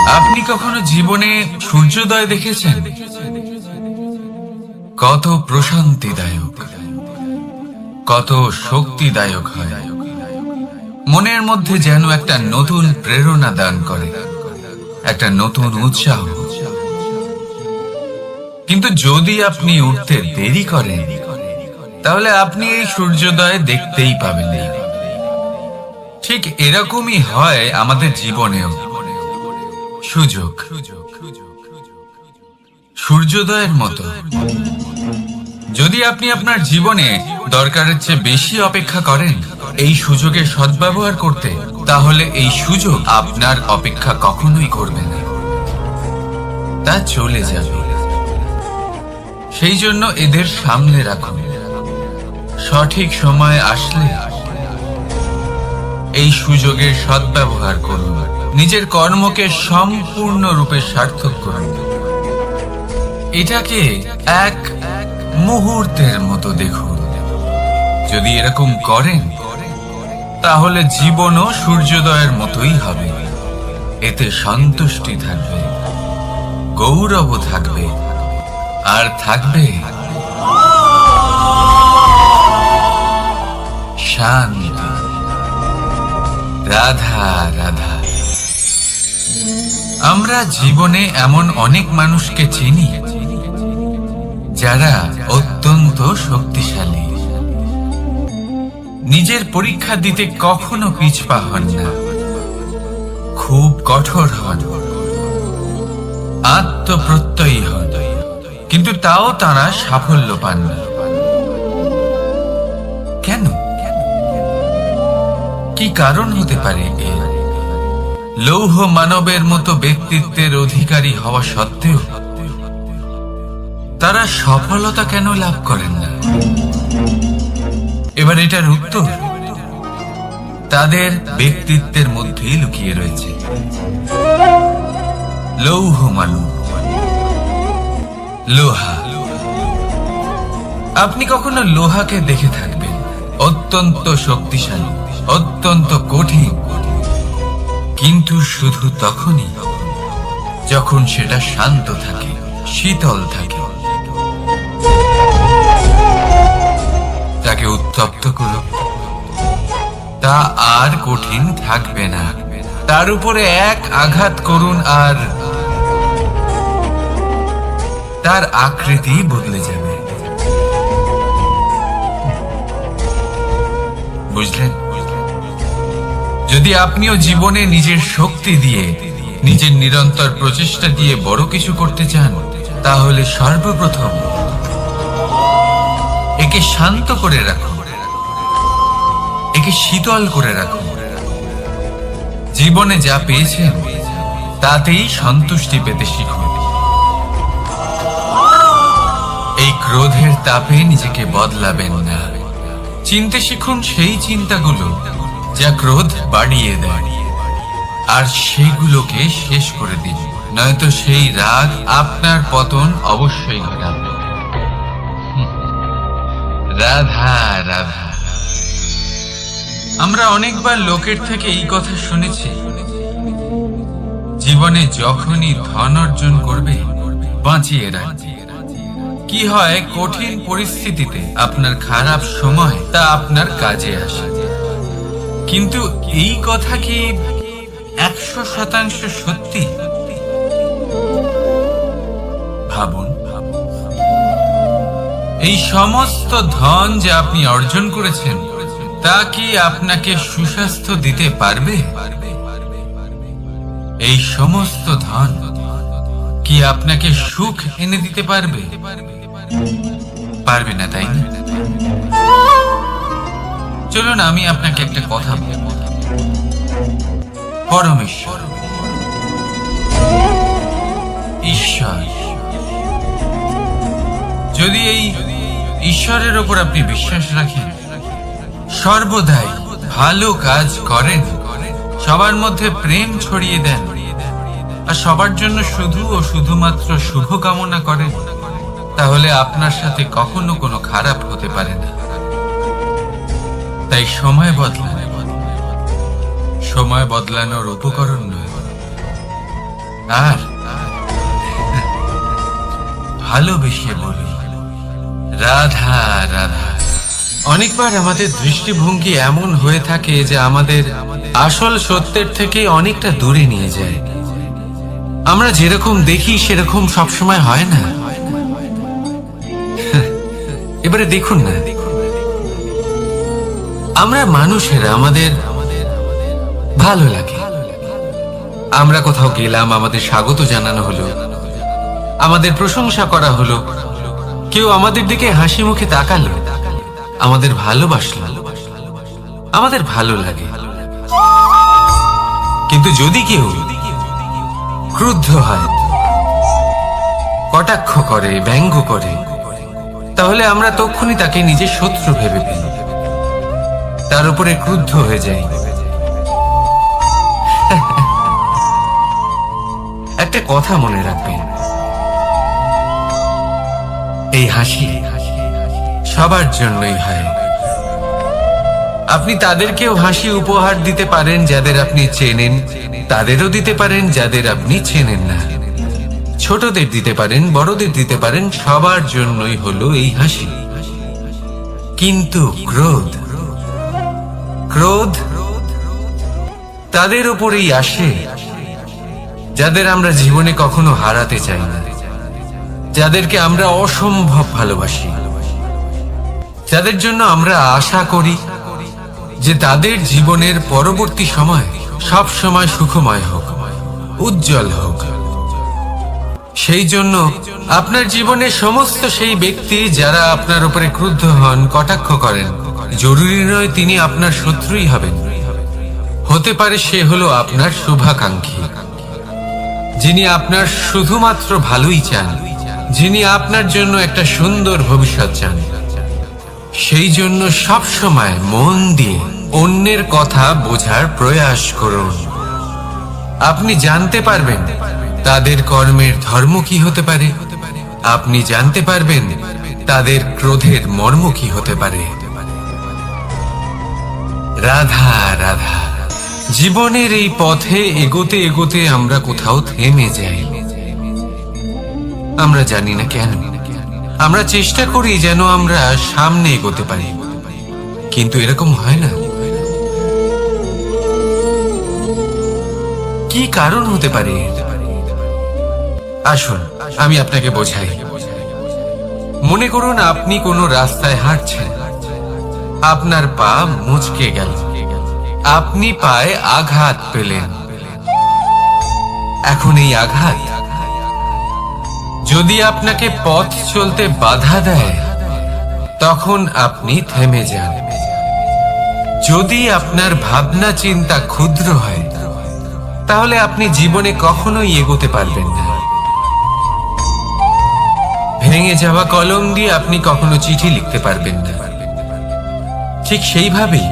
আপনি কখনো জীবনে সূর্যোদয় দেখেছেন? কত প্রশান্তিদায়ক, কত শক্তিদায়ক হয়। মনের মধ্যে যেন একটা নতুন প্রেরণা দান করে, একটা নতুন উৎসাহ। কিন্তু যদি আপনি উঠতে দেরি করেন, তাহলে আপনি এই সূর্যোদয় দেখতেই পাবেন না। ঠিক এরকমই হয় আমাদের জীবনেও। সুযোগ সূর্যোদয়ের মতো। যদি আপনি আপনার জীবনে দরকারের চেয়ে বেশি অপেক্ষা করেন এই সুযোগের সদ্ব্যবহার করতে, তাহলে এই সুযোগ আপনার অপেক্ষা কখনোই করবে না, তা চলে যাবে। সেই জন্য এদের সামনে রাখুন। সঠিক সময় আসলে এই সুযোগের সদ্ব্যবহার করুন। নিজের কর্মকে সম্পূর্ণরূপে সার্থক করুন। এটাকে এক মুহূর্তের মতো দেখুন। যদি এরকম করেন, তাহলে জীবনও সূর্যোদয়ের মতোই হবে। এতে সন্তুষ্টি থাকবে, গৌরব থাকবে, আর থাকবে শান্তি। রাধা রাধা। আমরা জীবনে এমন অনেক মানুষকে চিনি যারা অত্যন্ত শক্তিশালী, নিজের পরীক্ষা দিতে কখনো পিছপা হন না, খুব কঠোর হন, আত্মপ্রত্যয়ী হন, কিন্তু তাও তারা সাফল্য পান না। কেন? কি কারণ হতে পারে এর? লৌহ মানবের মতো ব্যক্তিত্বের অধিকারী হওয়া সত্ত্বেও তারা সফলতা কেন লাভ করেন না? এবার এটার উত্তর তাদের ব্যক্তিত্বের মধ্যেই লুকিয়ে রয়েছে। লৌহ মানব, লোহা। আপনি কখনো লোহাকে দেখে থাকবেন, অত্যন্ত শক্তিশালী, অত্যন্ত কঠিন, কিন্তু শুধু তখনই যখন সেটা শান্ত থাকে, শীতল থাকে। তাকে উত্তপ্ত করুন, তা আর কঠিন থাকবে না। তার উপরে এক আঘাত করুন আর তার আকৃতি বদলে যাবে। বুঝলেন? যদি আপনিও জীবনে নিজের শক্তি দিয়ে, নিজের নিরন্তর প্রচেষ্টা দিয়ে বড় কিছু করতে চান, তাহলে সর্বপ্রথম একে শান্ত করে রাখুন, একে শীতল করে রাখুন। জীবনে যা পেয়েছেন তাতেই সন্তুষ্টি পেতে শিখুন। এই ক্রোধের তাপে নিজেকে বদলাবেন না। চিনতে শিখুন সেই চিন্তাগুলো যা ক্রোধ বাড়িয়ে দেয়, আর সেগুলোকে শেষ করে দিন, নয়তো সেই রাগ আপনার পতন অবশ্যই ঘটাবে। রাধা রাধা। আমরা অনেকবার লোকের থেকে এই কথা শুনেছি, জীবনে যখনই ধন অর্জন করবে বাঁচিয়ে রাখবে। কি হয়, কঠিন পরিস্থিতিতে আপনার খারাপ সময় তা আপনার কাজে আসে। কিন্তু এই কথা কি 100% সত্যি? ভাবুন, এই সমস্ত ধন যে আপনি অর্জন করেছেন তা কি আপনাকে সুস্বাস্থ্য দিতে পারবে? এই সমস্ত ধন কি আপনাকে সুখ এনে দিতে পারবে? পারবে না, তাই না? চলুন আমি আপনাকে একটা কথা বলবো। পরমেশ্বর, ঈশ্বর, যদি এই ঈশ্বরের ওপর আপনি বিশ্বাস রাখেন, সর্বদাই ভালো কাজ করেন, সবার মধ্যে প্রেম ছড়িয়ে দেন, আর সবার জন্য শুধু ও শুধুমাত্র শুভ কামনা করেন, তাহলে আপনার সাথে কখনো কোনো খারাপ হতে পারে না। তাই সময় বদলান, সময় বদলানোর উপকরণ নয়। আর ভালোবেসে বলি রাধা রাধা। অনেকবার আমাদের দৃষ্টিভঙ্গি এমন হয়ে থাকে যে আমাদের আসল সত্যের থেকে অনেকটা দূরে নিয়ে যায়। আমরা যেরকম দেখি সেরকম সবসময় হয় না। এবারে দেখুন না, আমরা মানুষেরা আমাদের ভালো লাগে। আমরা কোথাও গেলাম, আমাদের স্বাগত জানানো হলো, আমাদের প্রশংসা করা হলো, কেউ আমাদের দিকে হাসি মুখে তাকালো, আমাদের ভালোবাসলো, আমাদের ভালো লাগে। কিন্তু যদি কেউ ক্রুদ্ধ হয়, কটাক্ষ করে, ব্যঙ্গ করে, তাহলে আমরা তক্ষুনি তাকে নিজের শত্রু ভেবে ফেলি, তার উপরে ক্রুদ্ধ হয়ে যাই। একটা কথা মনে রাখবেন, এই হাসি সবার জন্যই হয়। আপনি তাদেরকেও হাসি উপহার দিতে পারেন যাদের আপনি চেনেন, তাদেরও দিতে পারেন যাদের আপনি চেনেন না। ছোটদের দিতে পারেন, বড়দের দিতে পারেন, সবার জন্যই হলো এই হাসি। কিন্তু ক্রোধ তাদের উপরেই আসে যাদের আমরা জীবনে কখনো হারাতে চাই না, যাদেরকে আমরা অসম্ভব ভালোবাসি, যাদের জন্য আমরা আশা করি যে তাদের জীবনের পরবর্তী সময় সব সময় সুখময় হোক, উজ্জ্বল হোক। সেই জন্য আপনার জীবনের সমস্ত সেই ব্যক্তি যারা আপনার উপরে ক্রুদ্ধ হন, কটাক্ষ করেন, জরুরি নয় তিনি আপনার শত্রুই হবেন। হতে পারে সে হলো আপনার শুভাকাঙ্ক্ষী, যিনি আপনার শুধুমাত্র ভালোই চান, যিনি আপনার জন্য একটা সুন্দর ভবিষ্যৎ চান। সেই জন্য সব সময় মন দিয়ে অন্যের কথা বোঝার প্রয়াস করুন। আপনি জানতে পারবেন তাদের কর্মের ধর্ম কি হতে পারে, আপনি জানতে পারবেন তাদের ক্রোধের মর্ম কি হতে পারে। রাধা রাধা। জীবনের এই পথে এগোতে এগোতে আমরা কোথাও থেমে যাই, আমরা জানি না কেন। আমরা চেষ্টা করি যেন আমরা সামনে এগোতে পারি, কিন্তু এরকম হয় না। কি কারণ হতে পারে? আসুন আমি আপনাকে বোঝাই। মনে করুন আপনি কোনো রাস্তায় হাঁটছেন, আপনার পা মুচকে গেল, আপনি পায়ে আঘাত পেলেন। এখন এই আঘাত যদি আপনাকে পথ চলতে বাধা দেয়, তখন আপনি থেমে যান। যদি আপনার ভাবনা চিন্তা ক্ষুদ্র হয়, তাহলে আপনি জীবনে কখনোই এগোতে পারবেন না। ভেঙে যাওয়া কলম দিয়ে আপনি কখনো চিঠি লিখতে পারবেন না। ঠিক সেইভাবেই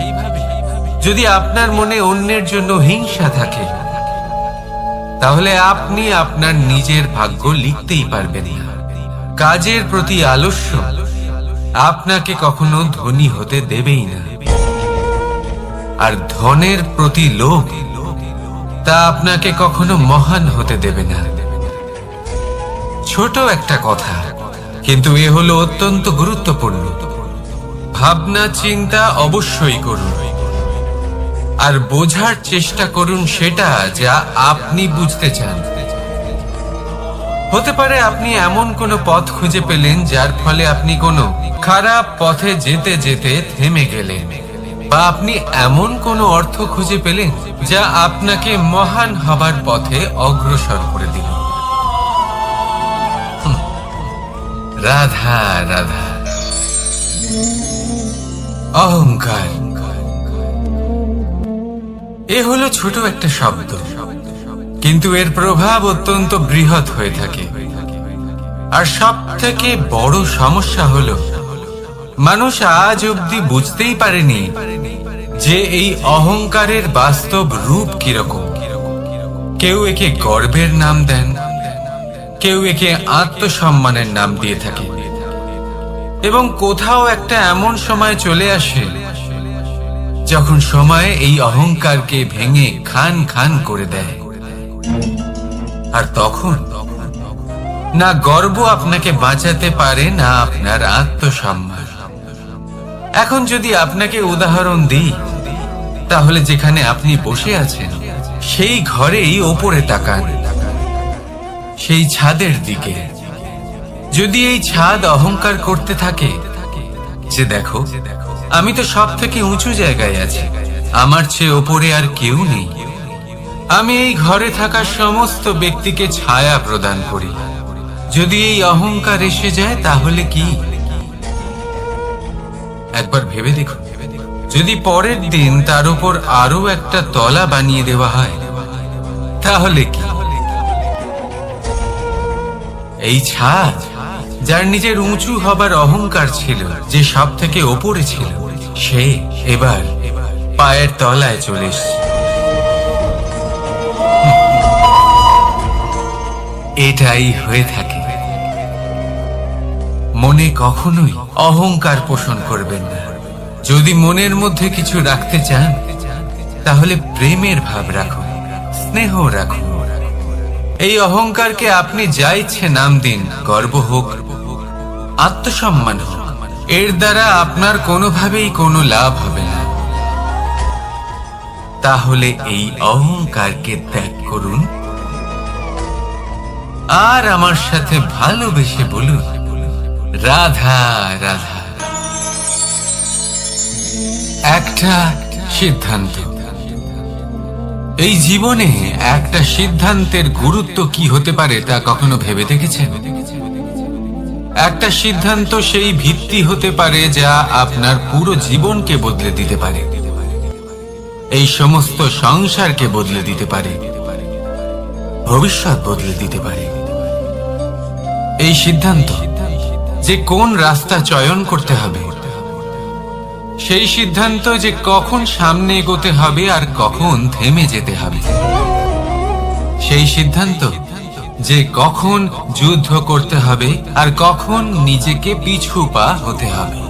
যদি আপনার মনে অন্যের জন্য হিংসা থাকে, তাহলে আপনি আপনার নিজের ভাগ্য লিখতেই পারবেন না। কাজের প্রতি আলস্য আপনাকে কখনো ধনী হতে দেবেই না, আর ধনের প্রতি লোভ তা আপনাকে কখনো মহান হতে দেবে না। ছোট একটা কথা, কিন্তু এ হলো অত্যন্ত গুরুত্বপূর্ণ। ভাবনা চিন্তা অবশ্যই করুন, আর বোঝার চেষ্টা করুন সেটা যা আপনি বুঝতে চান। হতে পারে আপনি এমন কোনো পথ খুঁজে পেলেন যার ফলে আপনি কোনো খারাপ পথে যেতে যেতে থেমে গেলেন, বা আপনি এমন কোনো অর্থ খুঁজে পেলেন যা আপনাকে মহান হবার পথে অগ্রসর করে দিল। রাধা রাধা। অহংকার এ হলো ছোট একটা শব্দ, কিন্তু এর প্রভাব অত্যন্ত বৃহৎ হয়ে থাকে। আর সব থেকে বড় সমস্যা হলো মানুষ আজ অব্দি বুঝতেই পারেনি যে এই অহংকারের বাস্তব রূপ কিরকম। কেউ একে গর্বের নাম দেন, কেউ একে আত্মসম্মানের নাম দিয়ে থাকে, এবং কোথাও একটা এমন সময় চলে আসে যখন সময় এই অহংকারকে ভেঙে খান খান করে দেয়। আর তখন না গর্ব আপনাকে বাঁচাতে পারে, না আপনার আত্মসম্মান। এখন যদি আপনাকে উদাহরণ দিই, তাহলে যেখানে আপনি বসে আছেন সেই ঘরেই ওপরে তাকান, সেই ছাদের দিকে। যদি এই ছাদ অহংকার করতে থাকে যে দেখো, আমি তো সব থেকে উঁচু জায়গায় আছি, আমার চেয়ে ওপরে আর কেউ নেই, আমি এই ঘরে থাকা সমস্ত ব্যক্তিকে ছায়া প্রদান করি, যদি এই অহংকার এসে যায় তাহলে কি? একবার ভেবে দেখুন, যদি পরের দিন তার উপর আরো একটা তলা বানিয়ে দেওয়া হয় তাহলে কি? এই ছাদ, যার নিজের উঁচু হবার অহংকার ছিল, যে সব থেকে ওপরে ছিল, সে এবার পায়ের তলায় চলে এসেছে। এটাই হয়ে থাকে। মনে কখনোই অহংকার পোষণ করবেন না। যদি মনের মধ্যে কিছু রাখতে চান তাহলে প্রেমের ভাব রাখুন, স্নেহ রাখুন। এই অহংকারকে আপনি যা ইচ্ছে নাম দিন, গর্ব হোক, আত্মসম্মান হোক, এর দ্বারা আপনার কোনোভাবেই কোনো লাভ হবে না। তাহলে এই অহংকারকে ত্যাগ করুন আর আমার সাথে ভালোবেসে বলুন, রাধা রাধা। একটা সিদ্ধান্ত। এই জীবনে একটা সিদ্ধান্তের গুরুত্ব কি হতে পারে তা কখনো ভেবে দেখেছেন? একটা সিদ্ধান্ত সেই ভিত্তি হতে পারে যা আপনার পুরো জীবনকে বদলে দিতে পারে, এই সমস্ত সংসারকে বদলে দিতে পারে, ভবিষ্যৎ বদলে দিতে পারে। এই সিদ্ধান্ত যে কোন রাস্তা চয়ন করতে হবে, সেই সিদ্ধান্ত যে কখন সামনে এগোতে হবে আর কখন থেমে যেতে হবে, সেই সিদ্ধান্ত যে কখন যুদ্ধ করতে হবে আর কখন নিজেকে পিছু পা হতে হবে।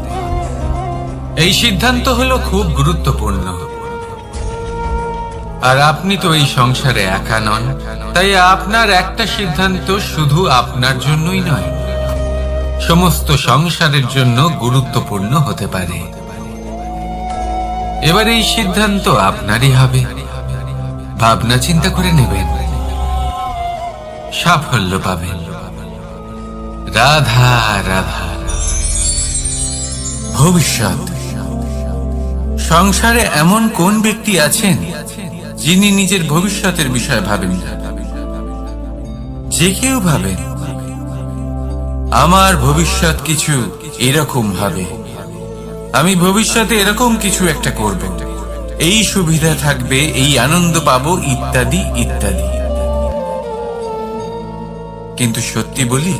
এই সিদ্ধান্ত হলো খুব গুরুত্বপূর্ণ। আর আপনি তো এই সংসারে একা নন, তাই আপনার একটা সিদ্ধান্ত শুধু আপনার জন্যই নয়, সমস্ত সংসারের জন্য গুরুত্বপূর্ণ হতে পারে। এবার এই সিদ্ধান্ত আপনারই হবে। ভাবনা চিন্তা করে নেবেন, সাফল্য পাবেন। রাধা রাধা। ভবিষ্যৎ। সংসারে এমন কোন ব্যক্তি আছেন যিনি নিজের ভবিষ্যতের বিষয়ে ভাবেন না? যে কেউ ভাবেন আমার ভবিষ্যৎ কিছু এরকম ভাবে, আমি ভবিষ্যতে এরকম কিছু একটা করব, এই সুবিধা থাকবে, এই আনন্দ পাবো, ইত্যাদি ইত্যাদি। কিন্তু সত্যি বলি,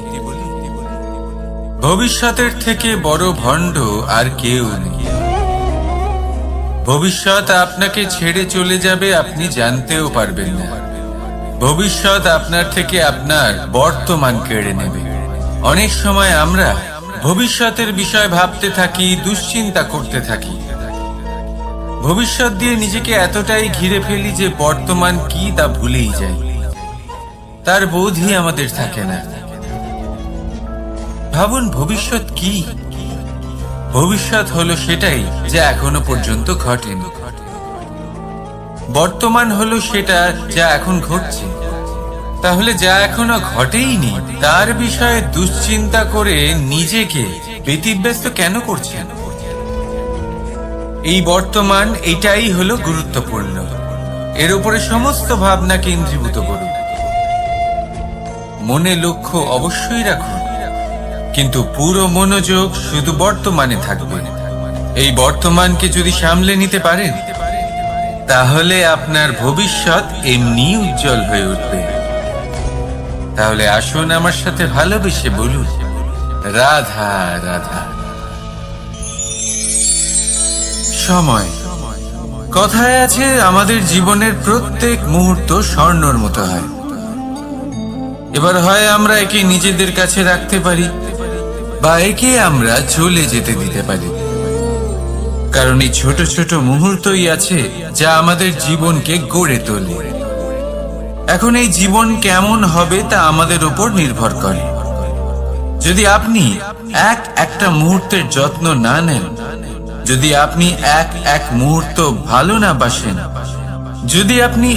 ভবিষ্যতের থেকে বড় ভণ্ড আর কেউ নেই। ভবিষ্যৎ আপনাকে ছেড়ে চলে যাবে, আপনি জানতেও পারবেন না। ভবিষ্যৎ আপনার থেকে আপনার বর্তমান কেড়ে নেবে। অনেক সময় আমরা ভবিষ্যতের বিষয় ভাবতে থাকি, দুশ্চিন্তা করতে থাকি, ভবিষ্যৎ দিয়ে নিজেকে এতটাই ঘিরে ফেলি যে বর্তমান কি তা ভুলেই যাই, তার বোধই আমাদের থাকে না। ভাবুন, ভবিষ্যৎ কি? ভবিষ্যৎ হলো সেটাই যা এখনো পর্যন্ত ঘটেনি। বর্তমান হলো সেটা যা এখন ঘটছে। তাহলে যা এখনো ঘটেইনি তার বিষয়ে দুশ্চিন্তা করে নিজেকে ব্যতিব্যস্ত কেন করছেন? এই বর্তমান, এটাই হলো গুরুত্বপূর্ণ। এর উপরে সমস্ত ভাবনা কেন্দ্রীভূত করুন। মনে লক্ষ্য অবশ্যই রাখুন, কিন্তু পুরো মনোযোগ শুধু বর্তমানে থাকবে। এই বর্তমানকে যদি সামলে নিতে পারেন তাহলে আপনার ভবিষ্যৎ এমনি উজ্জ্বল হয়ে উঠবে। তাহলে আসুন আমার সাথে ভালোবেসে বলুন, রাধা রাধা। সময়। কথায় আছে, আমাদের জীবনের প্রত্যেক মুহূর্ত স্বর্ণর মতো হয়। এবার হয় আমরা একে নিজেদের কাছে রাখতে পারি বা একে আমরা চলে যেতে দিতে পারি, কারণ এই ছোট ছোট মুহূর্তই আছে যা আমাদের জীবনকে গড়ে তোলে। এখন এই জীবন কেমন হবে তা আমাদের উপর নির্ভর করে। যদি আপনি একটা মুহূর্তের যত্ন না নেন, যদি আপনি এক মুহূর্ত ভালো না বাসেন, যদি আপনি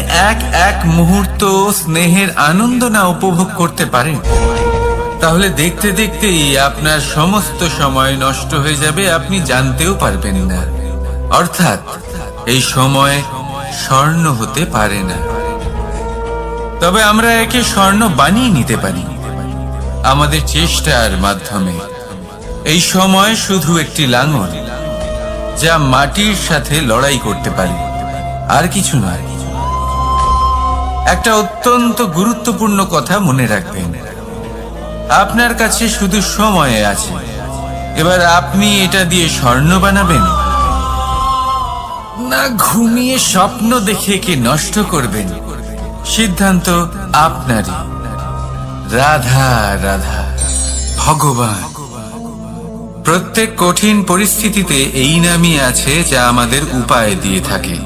এক মুহূর্ত স্নেহের আনন্দ না উপভোগ করতে পারেন, তাহলে দেখতে দেখতেই আপনার সমস্ত সময় নষ্ট হয়ে যাবে, আপনি জানতেও পারবেন না। অর্থাৎ এই সময় স্বর্ণ হতে পারে না। তবে আমরা একে স্বর্ণ বানিয়ে নিতে পারি আমাদের চেষ্টার মাধ্যমে। এই সময় শুধু একটি লাঙল যা মাটির সাথে লড়াই করতে পারে, আর কিছু নয়। একটা অত্যন্ত গুরুত্বপূর্ণ কথা মনে রাখবেন, আপনার কাছে শুধু সময় আছে। এবার আপনি এটা দিয়ে স্বর্ণ বানাবেন, না ঘুমিয়ে স্বপ্ন দেখে একে নষ্ট করবেন, সিদ্ধান্ত আপনারই। রাধা রাধা। ভগবান প্রত্যেক কঠিন পরিস্থিতিতে এই নামই আছে যা আমাদের উপায় দিয়ে থাকে।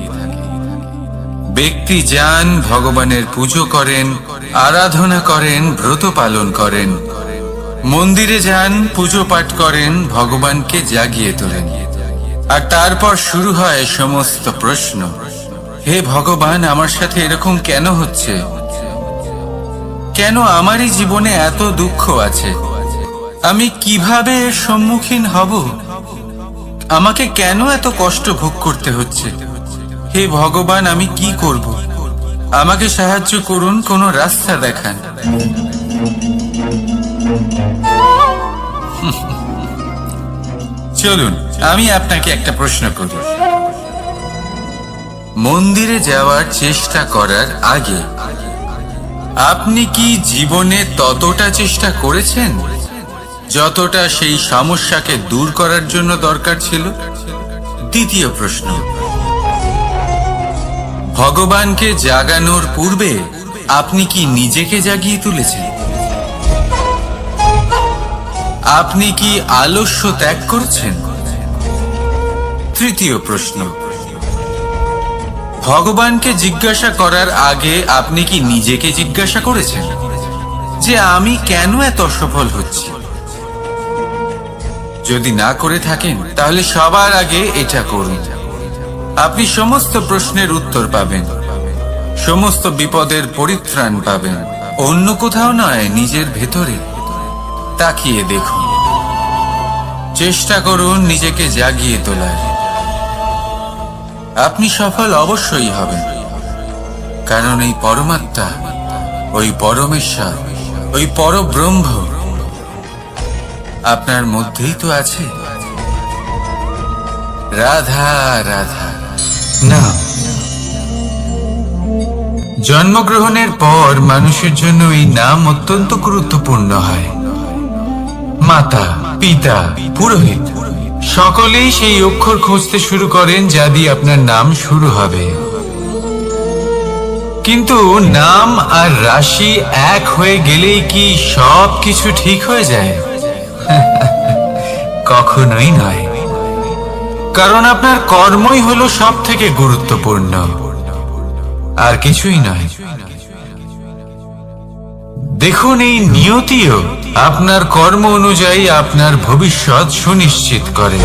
ব্যক্তি যান, ভগবানের পুজো করেন, আরাধনা করেন, ব্রত পালন করেন, মন্দিরে যান, পুজো পাঠ করেন, ভগবানকে জাগিয়ে তোলেন। আর তারপর শুরু হয় সমস্ত প্রশ্ন। হে ভগবান, আমার সাথে এরকম কেন হচ্ছে? কেন আমারই জীবনে এত দুঃখ আছে? আমি কিভাবে এর সম্মুখীন হব? আমাকে কেন এত কষ্ট ভোগ করতে হচ্ছে? হে ভগবান, আমি কি করব? আমাকে সাহায্য করুন, কোনো রাস্তা দেখান। চলুন আমি আপনাকে একটা প্রশ্ন করি। মন্দিরে যাওয়ার চেষ্টা করার আগে আপনি কি জীবনে ততটা চেষ্টা করেছেন যতটা সেই সমস্যাকে দূর করার জন্য দরকার ছিল? দ্বিতীয় প্রশ্ন, ভগবানকে জাগানোর পূর্বে আপনি কি নিজেকে জাগিয়ে তুলেছেন? আপনি কি আলস্য ত্যাগ করছেন? তৃতীয় প্রশ্ন, ভগবানকে জিজ্ঞাসা করার আগে আপনি কি নিজেকে জিজ্ঞাসা করেছেন যে আমি কেন এত অসফল হচ্ছি? যদি না করে থাকেন তাহলে সবার আগে এটা করুন। আপনি সমস্ত প্রশ্নের উত্তর পাবেন, সমস্ত বিপদের পরিত্রাণ পাবেন। অন্য কোথাও নয়, নিজের ভেতরে তাকিয়ে দেখুন। চেষ্টা করুন নিজেকে জাগিয়ে তোলার। আপনি সফল অবশ্যই হবেন, কারণ এই পরমাত্মা, ওই পরমেশ্বর, ওই পরব্রহ্ম আপনার মধ্যেই তো আছে। রাধা রাধা। না, জন্মগ্রহণের পর মানুষের জন্য এই নাম অত্যন্ত গুরুত্বপূর্ণ হয়। মাতা, পিতা, পুরোহিত সকলেই সেই অক্ষর খুঁজতে শুরু করেন যা দিয়ে আপনার নাম শুরু হবে। কিন্তু নাম আর রাশি এক হয়ে গেলেই কি সব কিছু ঠিক হয়ে যায়? কখনোই নয়, কারণ আপনার কর্মই হলো সব থেকে গুরুত্বপূর্ণ, আর কিছুই নয়। দেখুন, এই নিয়তিও আপনার কর্ম অনুযায়ী আপনার ভবিষ্যৎ সুনিশ্চিত করে।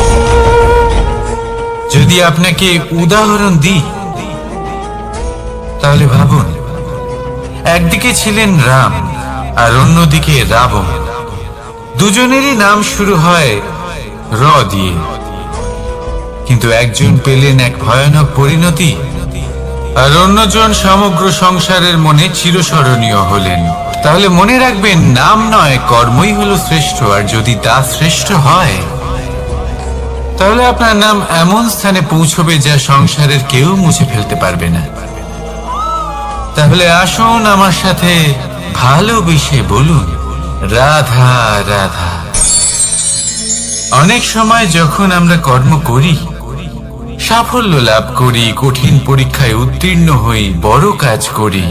যদি আপনাকে উদাহরণ দিই তাহলে ভাবুন, একদিকে ছিলেন রাম আর অন্যদিকে রাবণ। দুজনেরই নাম শুরু হয় র দিয়ে, কিন্তু একজন পেলেন এক ভয়ানক পরিণতি আর অন্যজন সমগ্র সংসারের মনে চিরস্মরণীয় হলেন। তাহলে মনে রাখবেন, নাম নয়, কর্মই হলো শ্রেষ্ঠ। আর যদি তা শ্রেষ্ঠ হয় তাহলে আপনার নাম এমন স্থানে পৌঁছবে যা সংসারের কেউ মুছে ফেলতে পারবে না। তাহলে আসুন আমার সাথে ভালোবেসে বলুন, রাধা রাধা। অনেক সময় যখন আমরা কর্ম করি, সাফল্য লাভ করি, কঠিন পরীক্ষায় উত্তীর্ণ হই, বড় কাজ করি,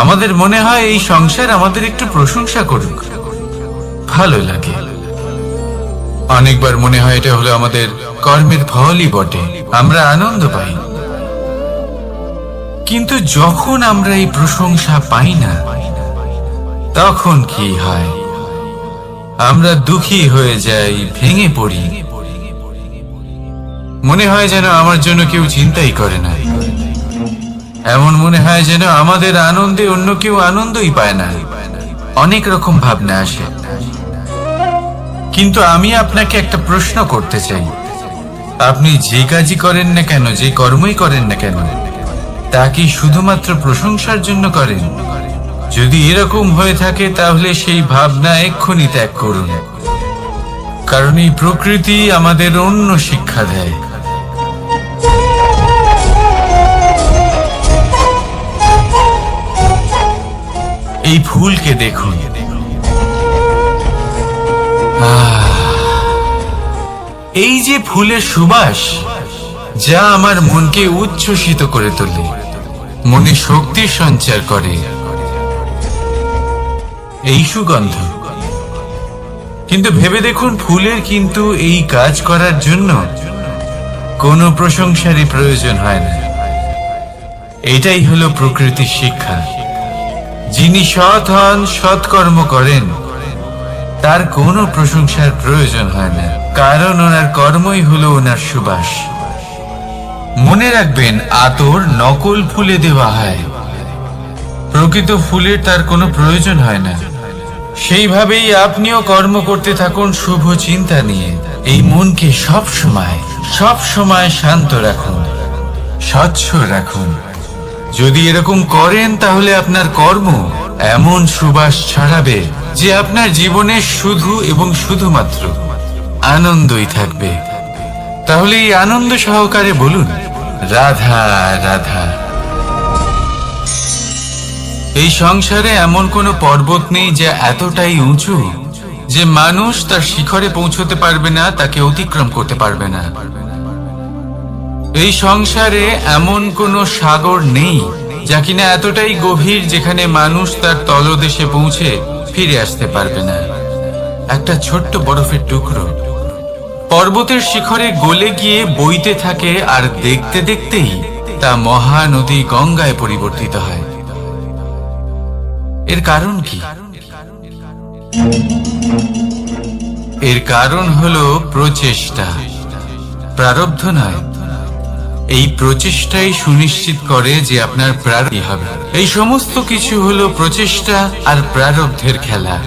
আমাদের মনে হয় এই সংসার আমাদের একটু প্রশংসা করুক, ভালো লাগে। অনেকবার মনে হয় এটা হলো আমাদের কর্মের ফলই বটে, আমরা আনন্দ পাই। কিন্তু যখন আমরা এই প্রশংসা পাই না, তখন কি হয়? আমরা দুঃখী হয়ে যাই, ভেঙে পড়ি। মনে হয় যেন আমার জন্য কেউ চিন্তাই করে না। এমন মনে হয় যেন আমাদের আনন্দে অন্য কেউ আনন্দই পায় না। অনেক রকম ভাবনা আসে। কিন্তু আমি আপনাকে একটা প্রশ্ন করতে চাই। আপনি যে কাজই করেন না কেন, যে কর্মই করেন না কেন, তা কি শুধুমাত্র প্রশংসার জন্য করেন? যদি এরকম হয়ে থাকে তাহলে সেই ভাবনা এক্ষুনি ত্যাগ করুন। কারণ এই প্রকৃতি আমাদের অন্য শিক্ষা দেয়। এই ফুলকে দেখুন। এই যে ফুলের সুবাস, যা আমার মনকে উচ্ছ্বসিত করে তোলে, মনে শক্তি সঞ্চার করে, এই সুগন্ধ। কিন্তু ভেবে দেখুন, ফুলের কিন্তু এই কাজ করার জন্য কোনো প্রশংসারই প্রয়োজন হয় না। এটাই হলো প্রকৃতির শিক্ষা। যিনি সৎ হন, সৎকর্ম করেন, তার কোনো প্রশংসার প্রয়োজন হয় না, কারণ ওনার কর্মই হলো ওনার সুবাস। মনে রাখবেন, আতর নকল ফুলে দেওয়া হয়, প্রকৃত ফুলের তার কোনো প্রয়োজন হয় না। সেইভাবেই আপনিও কর্ম করতে থাকুন শুভ চিন্তা নিয়ে। এই মনকে সব সময় শান্ত রাখুন, স্বচ্ছ রাখুন। যদি এরকম করেন তাহলে আপনার কর্ম এমন সুবাস ছড়াবে যে আপনার জীবনে শুধু এবং শুধুমাত্র আনন্দই থাকবে। তাহলে এই আনন্দ সহকারে বলুন, রাধা রাধা। এই সংসারে এমন কোনো পর্বত নেই যা এতটাই উঁচু যে মানুষ তার শিখরে পৌঁছতে পারবে না, তাকে অতিক্রম করতে পারবে না। এই সংসারে এমন কোনো সাগর নেই যা কিনা এতটাই গভীর যেখানে মানুষ তার তলদেশে পৌঁছে ফিরে আসতে পারবে না। একটা ছোট্ট বরফের টুকরো পর্বতের শিখরে গলে গিয়ে বইতে থাকে, আর দেখতে দেখতেই তা মহানদী গঙ্গায় পরিবর্তিত হয়। এর কারণ কি? এর কারণ হলো প্রচেষ্টা, প্রারব্ধ নয়। এই প্রচেষ্টাই সুনিশ্চিত করে যে আপনার প্রারব্ধ হবে। এই সমস্ত কিছু হলো প্রচেষ্টা আর প্রারব্ধের খেলা।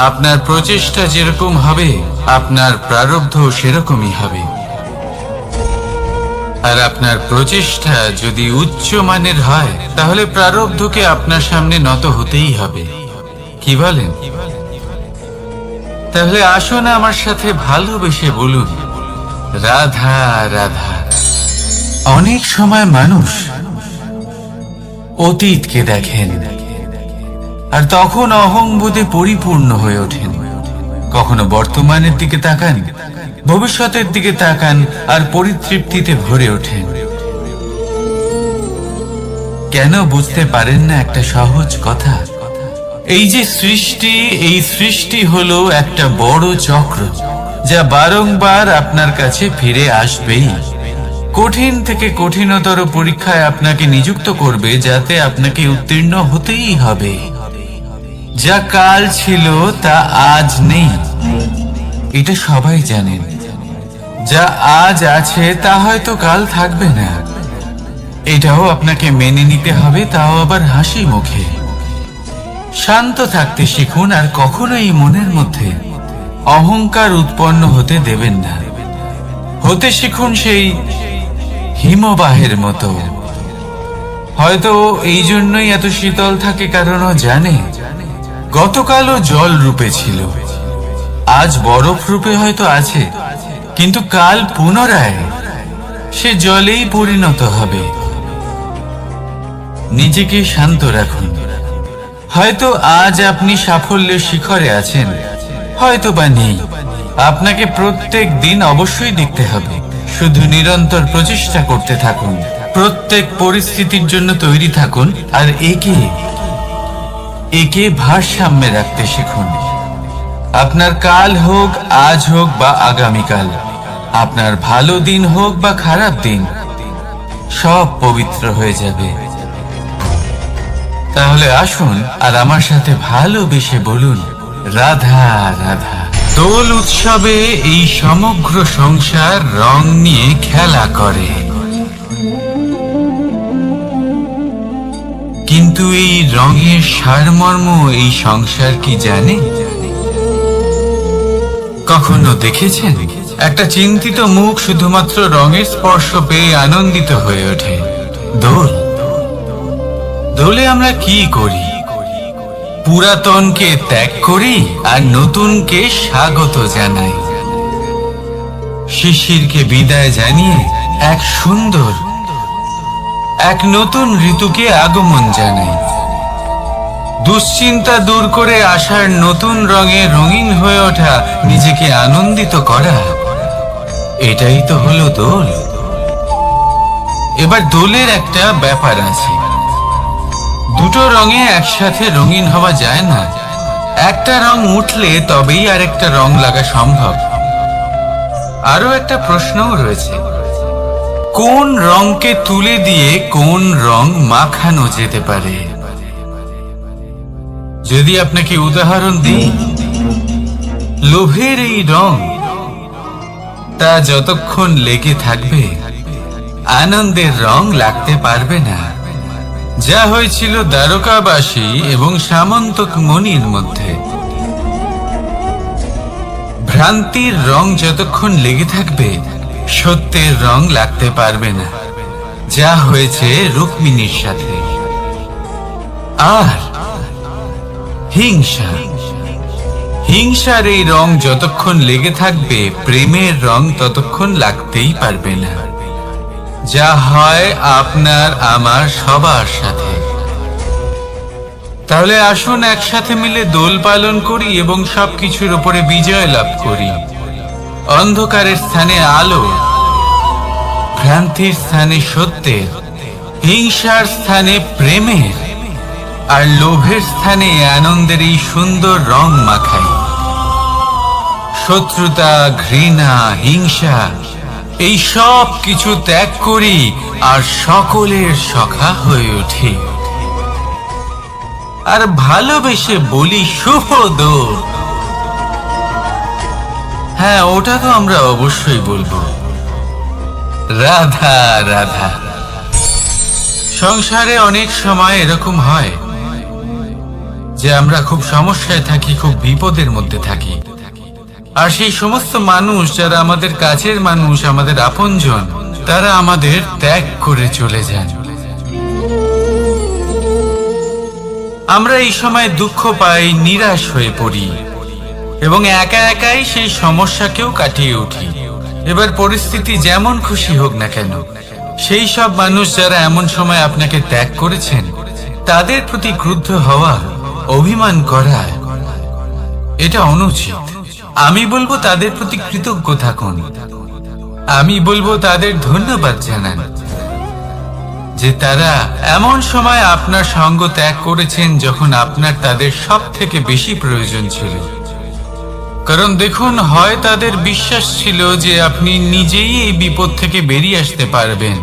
আপনার প্রচেষ্টা যেরকম হবে, আপনার প্রারব্ধ সেরকমই হবে। আর আপনার প্রচেষ্টা যদি উচ্চ মানের হয়, তাহলে প্রারব্ধকে আপনার সামনে নত হতেই হবে। কি বলেন? তাহলে আসুন আমার সাথে ভালোবেসে বলুন, রাধা রাধা। অনেক সময় মানুষ অতীতকে দেখেন আর তখন অহংবোধে পরিপূর্ণ হয়ে ওঠেন। কখনো বর্তমানের দিকে তাকান, ভবিষ্যতের দিকে তাকান আর পরিতৃপ্তিতে ভরে ওঠেন। কেন বুঝতে পারেন না একটা সহজ কথা? এই যে সৃষ্টি, এই সৃষ্টি হলো একটা বড় চক্র যা বারংবার আপনার কাছে ফিরে আসবেই। কঠিন থেকে কঠিনতর পরীক্ষায় আপনাকে নিযুক্ত করবে, যাতে আপনাকে উত্তীর্ণ হতেই হবে। যা কাল ছিল তা আজ নেই, এটা সবাই জানেন। যা আজ আছে তা হয়তো কাল থাকবে না, এটাও আপনাকে মেনে নিতে হবে, তাও আবার হাসি মুখে। শান্ত থাকতে শিখুন আর কখনোই মনের মধ্যে অহংকার উৎপন্ন হতে দেবেন না। হতে শিখুন সেই হিমবাহের মতো। হয়তো এই জন্যই এত শীতল থাকে, কারণ ও জানে গতকালও জল রূপে ছিল, আজ বরফ রূপে হয়তো আছে, কিন্তু কাল পুনরায় সে জলেই পরিণত হবে। নিজেকে শান্ত রাখুন। হয়তো আজ আপনি সাফল্যের শিখরে আছেন, হয়তো বা নেই। আপনাকে প্রত্যেক দিন অবশ্যই দেখতে হবে। শুধু নিরন্তর প্রচেষ্টা করতে থাকুন, প্রত্যেক পরিস্থিতির জন্য তৈরি থাকুন, আর একে ভারসাম্যে রাখতে শিখুন। আপনার কাল হোক, আজ হোক বা আগামীকাল, আপনার ভালো দিন হোক বা খারাপ দিন, সব পবিত্র হয়ে যাবে। তাহলে আসুন আর আমার সাথে ভালোবেসে বলুন, রাধা রাধা। দোল উৎসবে এই সমগ্র সংসার রং নিয়ে খেলা করে, কিন্তু এই রঙের সারমর্ম এই সংসার কি জানে? কখনো দেখেছেন একটা চিন্তিত মুখ শুধুমাত্র রঙের স্পর্শ পেয়ে আনন্দিত হয়ে ওঠে? দোলে আমরা কি করি? পুরাতনকে ত্যাগ করি আর নতুনকে স্বাগত জানাই। শিশিরকে বিদায় জানিয়ে এক নতুন ঋতুকে আগমন জানাই। দুশ্চিন্তা দূর করে আসার নতুন রঙে রঙিন হয়ে ওঠা, নিজেকে আনন্দিত করা, এটাই তো হলো দোল। এবার দোলের একটা ব্যাপার আছে, দুটো রঙে একসাথে রঙিন হওয়া যায় না। একটা রং উঠলে তবেই আরেকটা রং লাগা সম্ভব। আরো একটা প্রশ্নও রয়েছে, কোন রংকে তুলে দিয়ে কোন রং মাখানো যেতে পারে? যদি আপনাকে উদাহরণ দিই, লোভের এই রং, তা যতক্ষণ লেগে থাকবে আনন্দের রং লাগতে পারবে না। যা হয়েছিল দ্বারকাবাসী এবং সামন্তক মণির মধ্যে। ভ্রান্তির রং যতক্ষণ লেগে থাকবে সত্যের রং লাগতে পারবে না, যা হয়েছে রুক্মিণীর সাথে। আর হিংসার এই রং যতক্ষণ লেগে থাকবে প্রেমের রং ততক্ষণ লাগতেই পারবে না, যা হয় আপনার আমার সবার সাথে। তাহলে আসুন একসাথে মিলে দোল পালন করি এবং সবকিছুর উপরে বিজয় লাভ করি। অন্ধকারের স্থানে আলো, ভ্রান্তির স্থানে সত্যের, হিংসার স্থানে প্রেমের, আর লোভের স্থানে আনন্দের এই সুন্দর রং মাখাই। শত্রুতা, ঘৃণা, হিংসা এই সব কিছু ত্যাগ করি আর সকলের সখা হয়ে উঠি। আর ভালোবেসে বলি, শুভ দোল। হ্যাঁ, ওটা তো আমরা অবশ্যই বলবো, রাধা রাধা। সংসারে অনেক সময় এরকম হয় যে আমরা খুব সমস্যায় থাকি, খুব বিপদের মধ্যে থাকি, আর সেই সমস্ত মানুষ যারা আমাদের কাছের মানুষ, আমাদের আপনজন, তারা আমাদের ত্যাগ করে চলে যান। আমরা এই সময় দুঃখ পাই, নিরাশ হয়ে পড়ি এবং একা একাই সেই সমস্যাকেও কাটিয়ে উঠি। এবার পরিস্থিতি যেমন খুশি হোক না কেন, সেই সব মানুষ যারা এমন সময় আপনাকে ত্যাগ করেছেন, তাদের প্রতি ক্রুদ্ধ হওয়া, অভিমান করা, এটা অনুচিত। আমি বলবো তাদের প্রতি কৃতজ্ঞ থাকুন। আমি বলবো তাদের ধন্যবাদ জানান যে তারা এমন সময় আপনার সঙ্গ ত্যাগ করেছেন যখন আপনার তাদের সব থেকে বেশি প্রয়োজন ছিল। কারণ দেখুন, হয় তাদের বিশ্বাস ছিল যে আপনি নিজেই এই বিপদ থেকে বেরিয়ে আসতে পারবেন,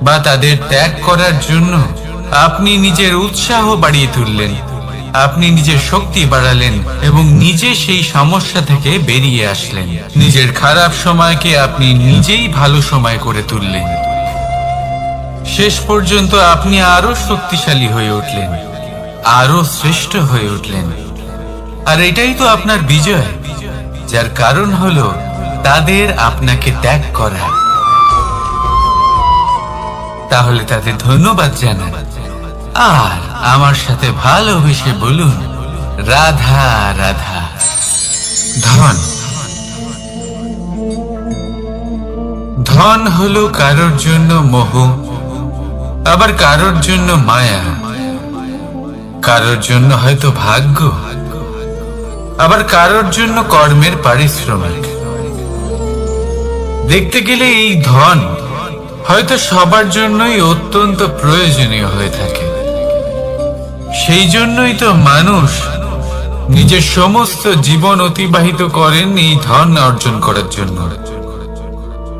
বা তাদের ত্যাগ করার জন্য আপনি নিজের উৎসাহ বাড়িয়ে তুললেন, আপনি নিজের শক্তি বাড়ালেন এবং নিজে সেই সমস্যা থেকে বেরিয়ে আসলেন। নিজের খারাপ সময়কে আপনি নিজেই ভালো সময় করে তুললেন। শেষ পর্যন্ত আপনি আরো শক্তিশালী হয়ে উঠলেন, আরো শ্রেষ্ঠ হয়ে উঠলেন। আর এটাই তো আপনার বিজয়, যার কারণ হলো তাদের আপনাকে ত্যাগ করা। তাহলে তাদের ধন্যবাদ জানান আর আমার সাথে ভালোবেসে বলুন, রাধা রাধা। ধন হলো কারোর জন্য মোহ, আবার কারোর জন্য মায়া, কারোর জন্য হয়তো ভাগ্য, আবার কারোর জন্য কর্মের পারিশ্রমিক। দেখতে গেলে এই ধন হয়তো সবার জন্যই অত্যন্ত প্রয়োজনীয় হয়ে থাকে। সেই জন্যই তো মানুষ নিজের সমস্ত জীবন অতিবাহিত করেন এই ধন অর্জন করার জন্য।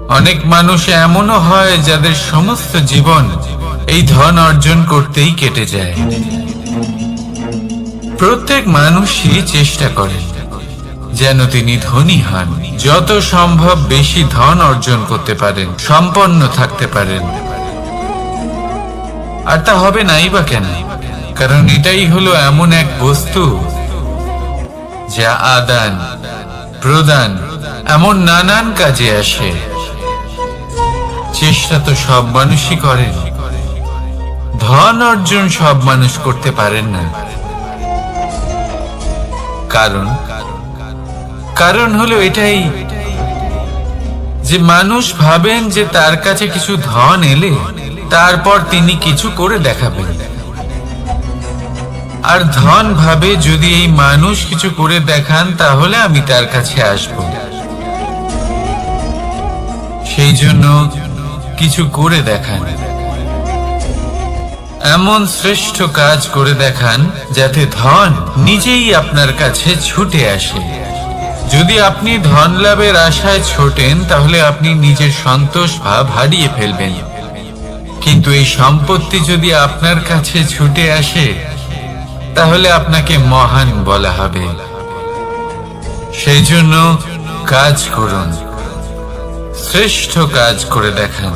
অনেক মানুষ এমনও হয় যাদের সমস্ত জীবন এই ধন অর্জন করতেই কেটে যায়। প্রত্যেক মানুষই চেষ্টা করে যেন তিনি ধনী হন, যত সম্ভব বেশি ধন অর্জন করতে পারেন, সম্পন্ন থাকতে পারেন। আর তা হবে নাই বা কেন? কারণ এটাই হলো এমন এক বস্তু যা আদান প্রদান এমন নানান কাজে আসে। চেষ্টা তো সব মানুষই করেন, ধন অর্জন সব মানুষ করতে পারেন না। কারণ হলো এটাই যে মানুষ ভাবেন যে তার কাছে কিছু ধন এলে তারপর তিনি কিছু করে দেখাবেন, আর ধন ভাবে যদি এই মানুষ কিছু করে দেখান তাহলে আমি তার কাছে আসব। সেই জন্য কিছু করে দেখান, এমন শ্রেষ্ঠ কাজ করে দেখান যাতে ধন নিজেই আপনার কাছে ছুটে আসে। যদি আপনি ধন লাভের আশায় ছোটেন তাহলে আপনি নিজের সন্তোষ ভাব হারিয়ে ফেলবেন, কিন্তু এই সম্পত্তি যদি আপনার কাছে ছুটে আসে তাহলে আপনাকে মহান বলা হবে। সেই জন্য কাজ করুন, শ্রেষ্ঠ কাজ করে দেখান,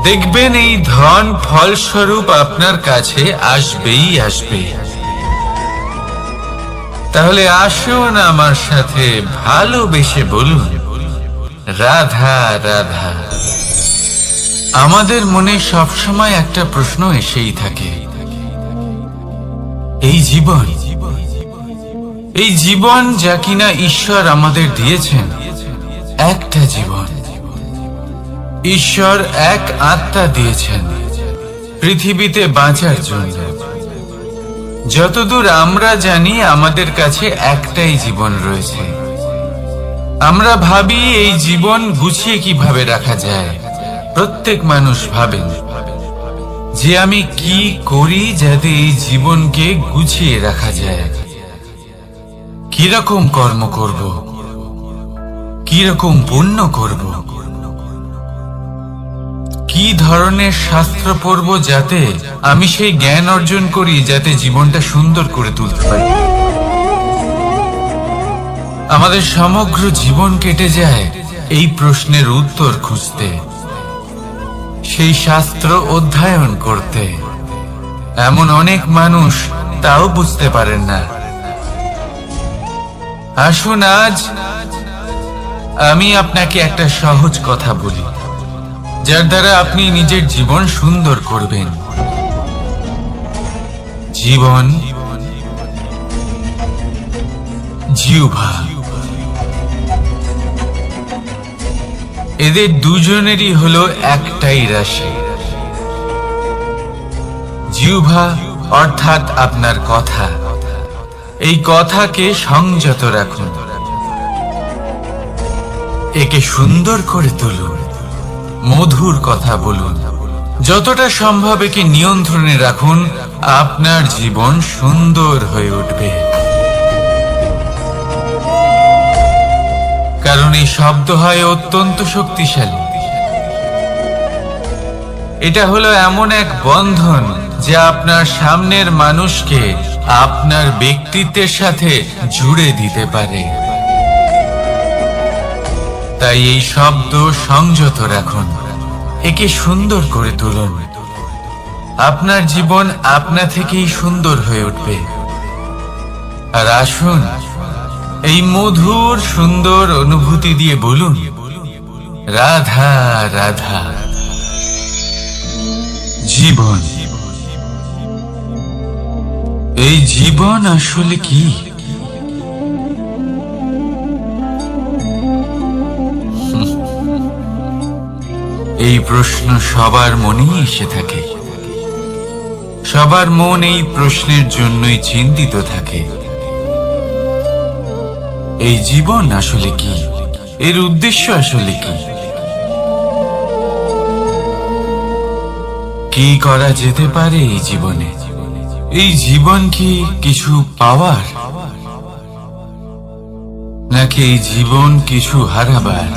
দেখবেন এই ধন ফলস্বরূপ আপনার কাছে আসবেই আসবে। তাহলে আসুন আমার সাথে ভালোবেসে বলুন, রাধা রাধা। আমাদের মনে সবসময় একটা প্রশ্ন এসেই থাকে, এই জীবন যা কিনা ঈশ্বর আমাদের দিয়েছেন, একটা জীবন, ঈশ্বর এক আত্মা দিয়েছেন পৃথিবীতে বাঁচার জন্য। যতদূর আমরা জানি আমাদের কাছে একটাই জীবন রয়েছে। আমরা ভাবি এই জীবন গুছিয়ে কিভাবে রাখা যায়। প্রত্যেক মানুষ ভাবেন যে আমি কি করি যাতে এই জীবনকে গুছিয়ে রাখা যায়, কিরকম কর্ম করব, কিরকম পুণ্য করব, কি ধরনের শাস্ত্র পড়ব যাতে আমি সেই জ্ঞান অর্জন করি যাতে জীবনটা সুন্দর করে তুলতে পারি। আমাদের সমগ্র জীবন কেটে যায় এই প্রশ্নের উত্তর খুঁজতে, সেই শাস্ত্র অধ্যয়ন করতে। এমন অনেক মানুষ তাও বুঝতে পারেন না। আসুন আজ আমি আপনাকে একটা সহজ কথা বলি, যার দ্বারা আপনি নিজের জীবন সুন্দর করবেন। জীবন, জিহ্বা, এদের দুজনেরই হলো একটাই রাশি। জিহ্বা অর্থাৎ আপনার কথা, এই কথাকে সংযত রাখুন, একে সুন্দর করে তুলুন, মধুর কথা বলুন, যতটা সম্ভব একে নিয়ন্ত্রণে রাখুন। আপনার জীবন সুন্দর হয়ে উঠবে। কারণ এই শব্দ হয় অত্যন্ত শক্তিশালী। এটা হলো এমন এক বন্ধন যা আপনার সামনের মানুষকে আপনার ব্যক্তিত্বের সাথে জুড়ে দিতে পারে। তাই এই শব্দ সংযত রাখুন, একে সুন্দর করে তুলুন। আপনার জীবন আপনা থেকেই সুন্দর হয়ে উঠবে। আর আসুন এই মধুর সুন্দর অনুভূতি দিয়ে বলুন, রাধা রাধা। জীবন, এই জীবন আসলে কি? এই প্রশ্ন সবার মনেই এসে থাকে। সবার মন এই প্রশ্নের জন্যই চিন্তিত থাকে। এই জীবন আসলে কি? এর উদ্দেশ্য আসলে কি? কি করা যেতে পারে এই জীবনে? এই জীবন কি কিছু পাওয়ার, নাকি এই জীবন কিছু হারাবার?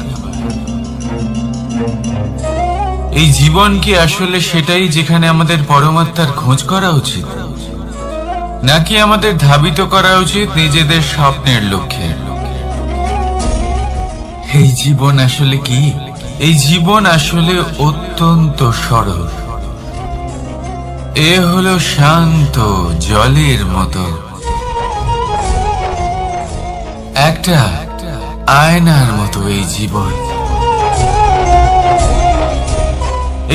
এই জীবন কি আসলে সেটাই যেখানে আমাদের পরমাত্মার খোঁজ করা উচিত, নাকি আমাদের ধাবিত করা উচিত নিজেদের স্বপ্নের লক্ষ্যে? এই জীবন আসলে কি? এই জীবন আসলে অত্যন্ত সরল। এ হলো শান্ত জলের মতো, একটা আয়নার মতো।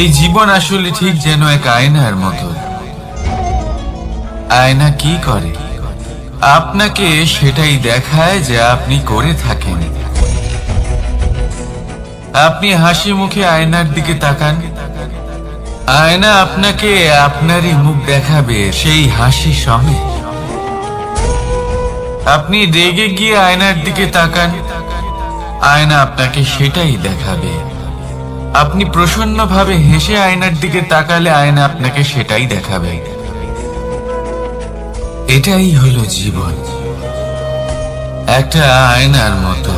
এই জীবন আসলে ঠিক যেন এক আয়নার মতো। আয়না কি করে? আপনাকে সেটাই দেখায় যে আপনি করে থাকেন। আপনি হাসি মুখে আয়নার দিকে তাকান, আয়না আপনাকে আপনারই মুখ দেখাবে সেই হাসি সমেত। আপনি রেগে গিয়ে আয়নার দিকে তাকান, আয়না আপনাকে সেটাই দেখাবে। আপনি প্রসন্নভাবে হেসে আয়নার দিকে তাকালে আয়না আপনাকে সেটাই দেখাবে। এটাই হলো জীবন, একটা আয়নার মতো।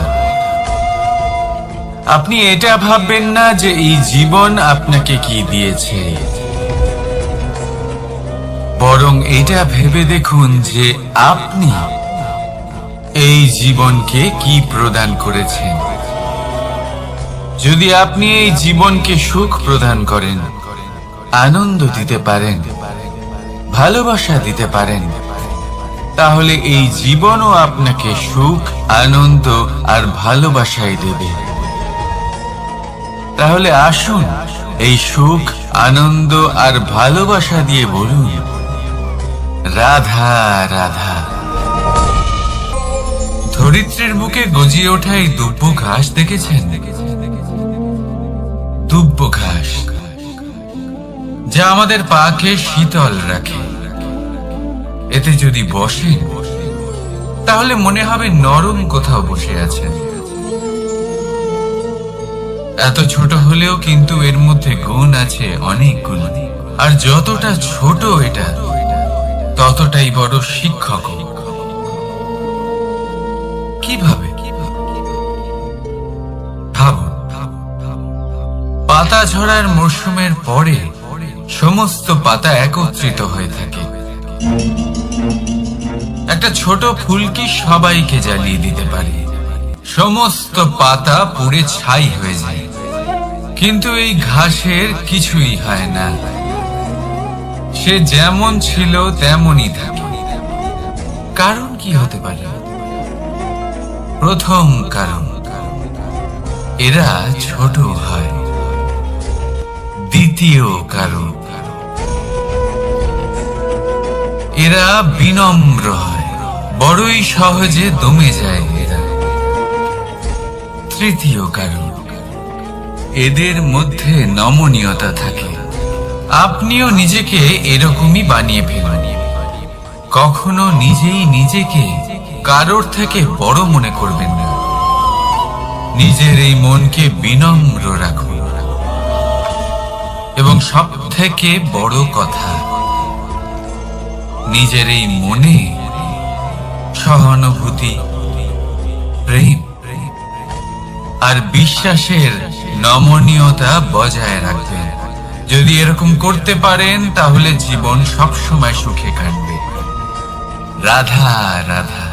আপনি এটা ভাববেন না যে এই জীবন আপনাকে কি দিয়েছে, বরং এটা ভেবে দেখুন যে আপনি এই জীবনকে কি প্রদান করেছেন। যদি আপনি এই জীবনকে সুখ প্রদান করেন, আনন্দ দিতে পারেন, ভালোবাসা দিতে পারেন, তাহলে এই জীবনও আপনাকে সুখ, আনন্দ আর ভালোবাসাই দেবে। তাহলে আসুন এই সুখ, আনন্দ আর ভালোবাসা দিয়ে বলুন, রাধা রাধা। ধরিত্রীর বুকে গজিয়ে ওঠা এই দুব্য ঘাস দেখেছেন? দুব্য ঘাস, যা আমাদের পাকে শীতল রাখে। এতে যদি বসেন তাহলে মনে হবে নরম কোথাও বসে আছেন। এত ছোট হলেও কিন্তু এর মধ্যে গুণ আছে অনেকগুলো, আর যতটা ছোট এটা ততটাই বড় শিক্ষক। কিভাবে? ভাবুন, পাতা ঝরার মরশুমের পরে সমস্ত পাতা একত্রিত হয়ে থাকে। একটা ছোট ফুলকি সবাইকে জ্বালিয়ে দিতে পারে, সমস্ত পাতা পুড়ে ছাই হয়ে যায়, কিন্তু এই ঘাসের কিছুই হয় না। সে যেমন ছিল তেমনই থাকে। কারণ কি হতে পারে? প্রথম কারণ, এরা ছোট হয়। দ্বিতীয় কারণ, এরা বিনম্র হয়, বড়ই সহজে দমে যায় এরা। তৃতীয় কারণ, এদের মধ্যে নমনীয়তা থাকে। আপনিও নিজেকে এরকমই বানিয়ে ফেলুন। কখনো নিজেই নিজেকে কারোর থেকে বড় মনে করবেন না। নিজের এই মনকে বিনম্র রাখুন। এবং সব থেকে বড় কথা, নিজের এই মনে সহানুভূতি, প্রেম আর বিশ্বাসের নমনীয়তা বজায় রাখবেন। যদি এরকম করতে পারেন তাহলে জীবন সবসময় সুখে কাটবে। রাধা রাধা।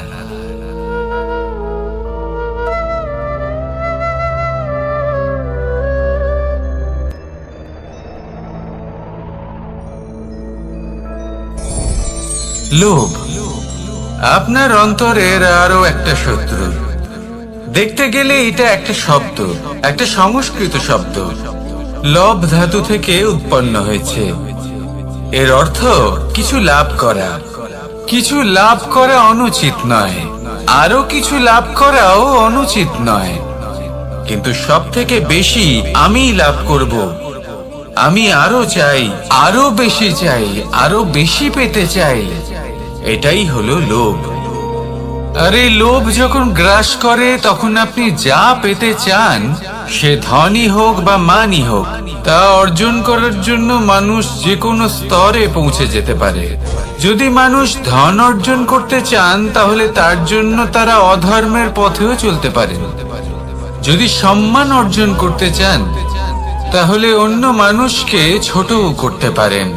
লোভ আপনার অন্তরের আরো একটা শত্রু। দেখতে গেলে এটা একটা শব্দ, একটা সংস্কৃত শব্দ। লব ধাতু থেকে উৎপন্ন হয়েছে। এর অর্থ কিছু লাভ করা। কিছু লাভ করা অনুচিত নয়, আরো কিছু লাভ করাও অনুচিত নয়, কিন্তু সব থেকে বেশি আমি লাভ করব, আমি আরো চাই, আরো বেশি চাই, আরো বেশি পেতে চাই, এটাই হলো লোভ। আর এই লোভ যখন গ্রাস করে তখন আপনি যা পেতে চান, সে ধনই হোক বা মানই হোক, তা অর্জন করার জন্য মানুষ যে কোনো স্তরে পৌঁছে যেতে পারে। যদি মানুষ ধন অর্জন করতে চান তাহলে তার জন্য তারা অধর্মের পথেও চলতে পারে। যদি সম্মান অর্জন করতে চান তাহলে অন্য মানুষকে ছোটও করতে পারেন।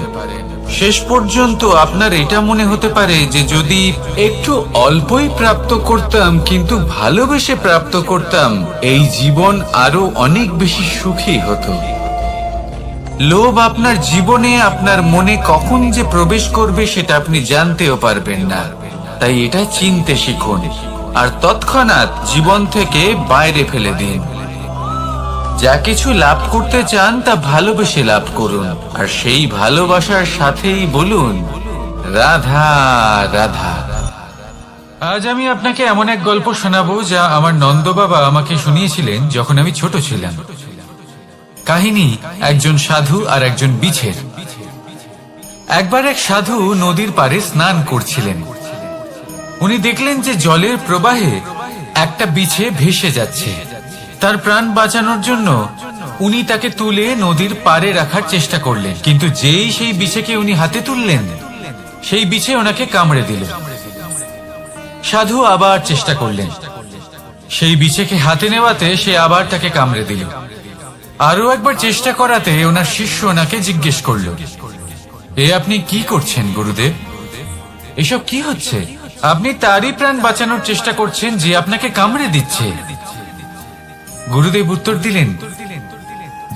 শেষ পর্যন্ত আপনার এটা মনে হতে পারে যে যদি একটু অল্পই প্রাপ্ত করতাম কিন্তু ভালোবেসে প্রাপ্ত করতাম, এই জীবন আরো অনেক বেশি সুখী হতো। লোভ আপনার জীবনে, আপনার মনে কখন যে প্রবেশ করবে সেটা আপনি জানতেও পারবেন না। তাই এটা চিনতে শিখুন আর তৎক্ষণাৎ জীবন থেকে বাইরে ফেলে দিন। যা কিছু লাভ করতে চান তা ভালোবেসে লাভ করুন, আর সেই ভালোবাসার সাথেই বলুন রাধা রাধা। আজ আমি আপনাকে এমন এক গল্প শোনাবো যা আমার নন্দ বাবা আমাকে শুনিয়েছিলেন যখন আমি ছোট ছিলাম। কাহিনী একজন সাধু আর একজন বিছের। একবার এক সাধু নদীর পাড়ে স্নান করছিলেন। উনি দেখলেন যে জলের প্রবাহে একটা বিছে ভেসে যাচ্ছে। তার প্রাণ বাঁচানোর জন্য উনি তাকে তুলে নদীর পাড়ে রাখার চেষ্টা করলেন, কিন্তু যেই সেই বিছেকে উনি হাতে তুললেন, সেই বিছে ওনাকে কামড়ে দিল। সাধু আবার চেষ্টা করলেন, সেই বিছেকে হাতে নেওয়াতে সে আবার তাকে কামড়ে দিল। আরো একবার চেষ্টা করাতে ওনার শিষ্য ওনাকে জিজ্ঞেস করল, এ আপনি কি করছেন গুরুদেব? এসব কি হচ্ছে? আপনি তারই প্রাণ বাঁচানোর চেষ্টা করছেন যে আপনাকে কামড়ে দিচ্ছে। গুরুদেব উত্তর দিলেন,